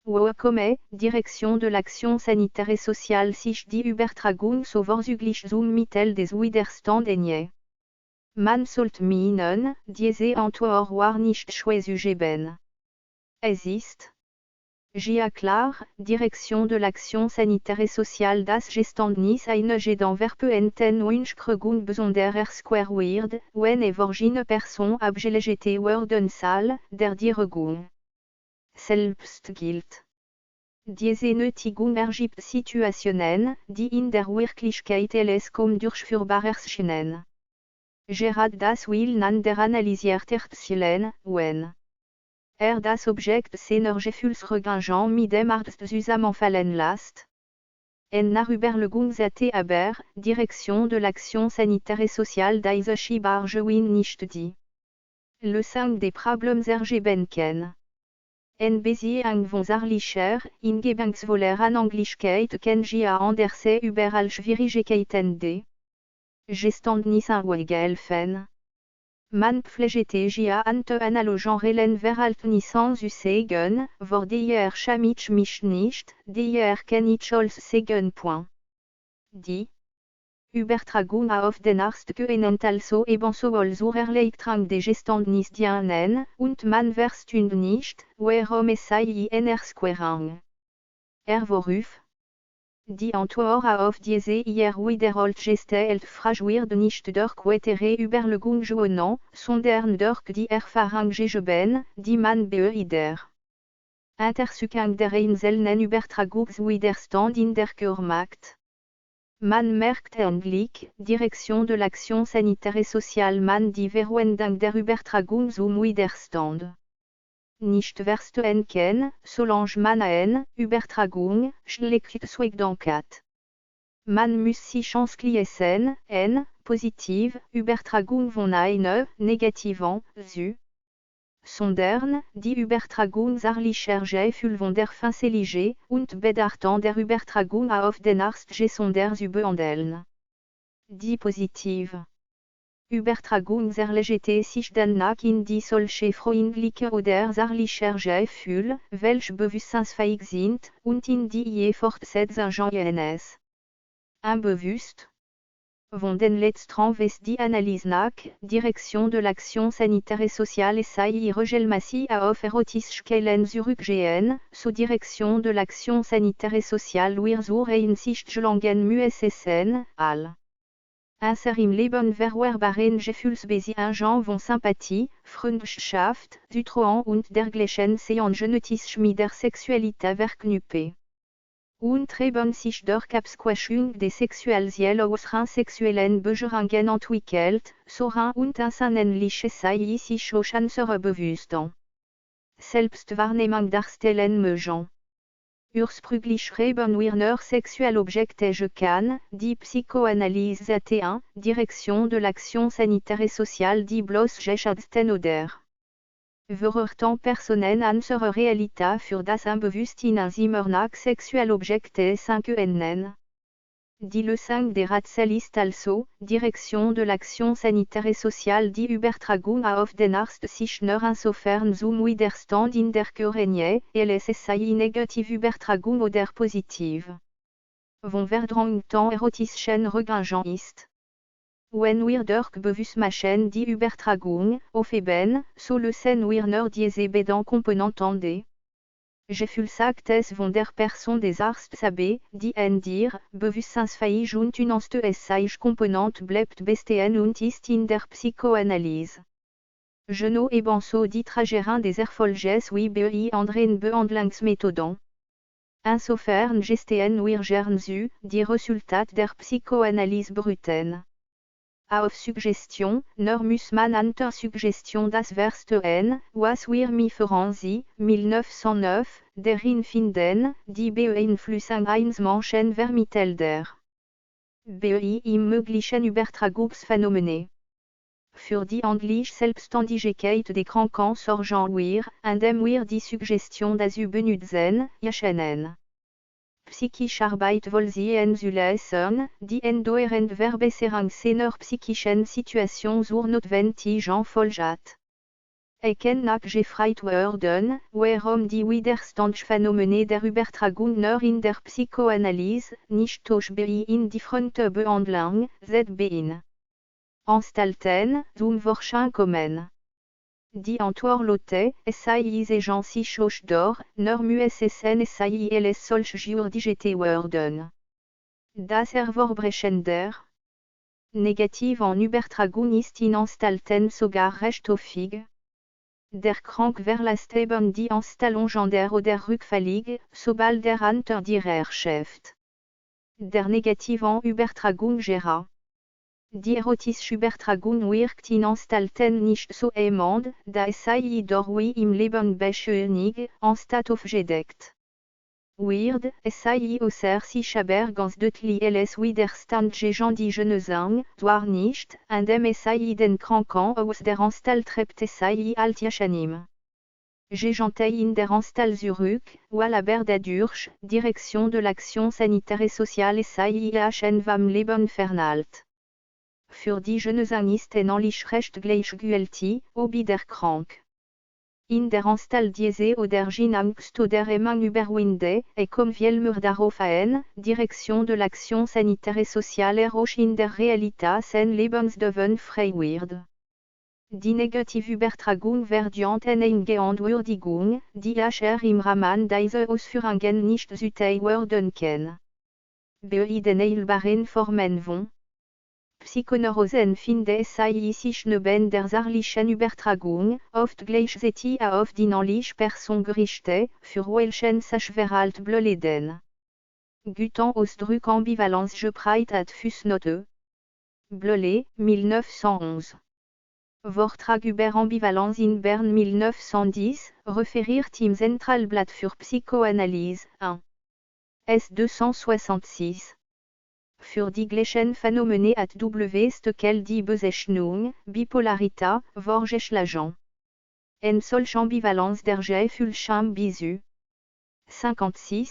Speaker 1: Wo komme, Direction de l'Action sanitaire et sociale sich die Übertragung so vorzüglich zum Mittel des Widerstands einige. Man sollte meinen, diese Antwort war nicht schwer Es ist klar, Direction de l'Action sanitaire et sociale das Geständnis eine Gedankenwerpen Wunschkregung besonderer Square wird, wenn eine Person abgelegt werden soll, der Dieregung selbst gilt. Diese Nötigung ergibt Situationen, die in der Wirklichkeit als kaum durchführbar erscheinen. Gerade das will an der analysierten Zielen, wenn das Objekt seiner Gefühlsregung mit dem Arzt zusammenfallen lässt. En Nachüberlegung hatte aber, Direction de l'Action sanitaire et sociale diese Schibargewinn nicht die Lösung des Problems ergeben kann. En Beziehung von zarlicher, Ingebangsvoller an Anglichkeit kann anderse überall Schwierigkeiten de Geständnis helfen. Man pflegte ante analogen Verhaltnissen zu sagen, vor der schamich mich nicht, der kann ich als sagen. Die Übertragung auf den Arzt können also ebenso zur Erleichterung des Geständnis dienen, und man versteht nicht, warum es sei eine Erklärung. Worauf? Die Antwort auf diese hier wiederholt gestellte Frage wird nicht durch weitere Überlegung gewonnen, sondern durch die Erfahrung gegeben, die man bei der Untersuchung der einzelnen Übertragungswiderstand in der Kur macht. Man merkt endlich, Direction de l'Action sanitaire et sociale man die Verwendung der Übertragung zum Widerstand nicht verstehen kann, solange man eine Übertragung schlecht zugedankt. Man muss sich anschließen, eine positive Übertragung von einer negativen zu sondern die Übertragung zarlicher Gefühl von der Fanselige und bedarf der Übertragung auf den Arzt gesonder zu behandeln. Die positive Übertragung zerlegte sich danach in die solche freundliche oder zarlicher Gefühl, welche bewusstseinsfähig sind, und in die je Fortsetzung jenes unbewusst. Von den letzteren wes die Analyse nach, Direction de l'Action sanitaire et sociale sei ihre Gelmassi auf erotische Quellen zurückgehen, so Direction de l'Action sanitaire et sociale wir zur Einsichtgelangen müssen, all. Im Leben verwehrbaren Gefühlsbeziehungen von Sympathie, Freundschaft, Zutrauen und dergleichen seien genetisch mit der Sexualität verknüpft. Und treiben sich durch Absquashung des sexuellen aus sexuellen Begehrungen entwickelt, so rein und ansehnlich sei sich auch unserer bewusst. Selbstwahrnehmung darstellen mögen. Ursprünglich schreiben wir nur Sexualobjekte kann, die Psychoanalyse hatte Direction de l'Action sanitaire et sociale die bloß geschätzten oder verurten Personen unserer Realität für das Unbewusstsein immer nach Sexualobjekte können. Die Lösung der Rätsel ist also, Direction de l'Action sanitaire et sociale die Übertragung auf den Arzt sich nur insofern zum Widerstand in der Kur es sei negative Übertragung oder positiv. Von verdrangten erotischen Regangen ist. Wenn wir durch Bewusstmachen die Übertragung aufheben, so lösen wir nur diese beiden Komponenten de Gefühlsaktes von der Person des Arztes ab, die in dir, bewusstseinsfähig und unanständig Komponent bleibt bestehen und ist in der Psychoanalyse. Genot ebenso die Trägerin des Erfolges wie bei anderen Behandlungsmethoden. Insofern gestehen wir gern zu, die Resultate der Psychoanalyse brüten. auf Suggestion, nur muss man unter Suggestion das Verstehen, was wir mir Sie, 1909, darin finden, die beeinflussen eins Menschen vermitteln BEI im möglichen Übertragungsphänomene. Für die Englische Selbstständigkeit des Kranken sorgen wir, indem wir die Suggestion dazu benutzen, erkennen. Psychische Arbeit vollziehen zu lassen, die endurend Verbesserung seiner psychischen Situation zur notwendigen Folge hat. Erkennt gefragt werden, warum die Widerstandsphänomene der Übertragung nur in der Psychoanalyse, nicht durch indifferente Behandlung, ZBIN. Anstalten, zum Vorschein kommen. Die Antwort lautet, SAI gens sich door, nur müssen SAI les solch juridigete werden. Das Verbrechen Negativ en Übertragung ist in Anstalten sogar recht häufig. Der Krank verlässt eben die Anstallung der oder rückfällig, sobald unter die Herrschaft der negativen Übertragung gerät. Die erotische Übertragung wirkt in Anstalten nicht so hemmend, da SAI dadurch im Leben beschleunigt, anstatt aufgedeckt wird. SAI außer sich aber ganz deutlich les Widerstand gegen die Genesung, zwar nicht, indem SAI den Kranken aus der Anstalt treibt SAI alt erscheinen. Gegen in der Anstalt zurück, weil aber dadurch, Direction de l'Action Sanitaire et Sociale SAI erscheinen vom Leben fernhält. Für die Genesung ist nämlich recht gleichgültig, ob der Krank in der Anstalt diese oder jene Angst oder Hemmung überwindet, kommt vielmehr darauf an, Direction de l'Action Sanitaire et Sociale auch in der Realität sein Lebensdauer frei wird. Die negative Übertragung verdient eine Entwürdigung, die achar im Rahmen dieser Ausführungen nicht zuteil werden kann. Bei den heilbaren Formen von Psychoneurosen findet SAI sich neben der sachlichen Übertragung, oft gleichzeitig auf die nämliche Person gerichtet, für welchen sich Verhalt blöden. Guten Ausdruck Ambivalenz gebreit at Fußnote. Bleulet, 1911. Vortrag über Ambivalenz in Bern 1910, referiert im Zentralblatt für Psychoanalyse, 1. S. 266. Für die gleichen Phänomene at W. Stückel die Bezeichnung, Bipolarität, Vorgeschlagen. En solch Ambivalenz der Gefühlschain bisu. 56.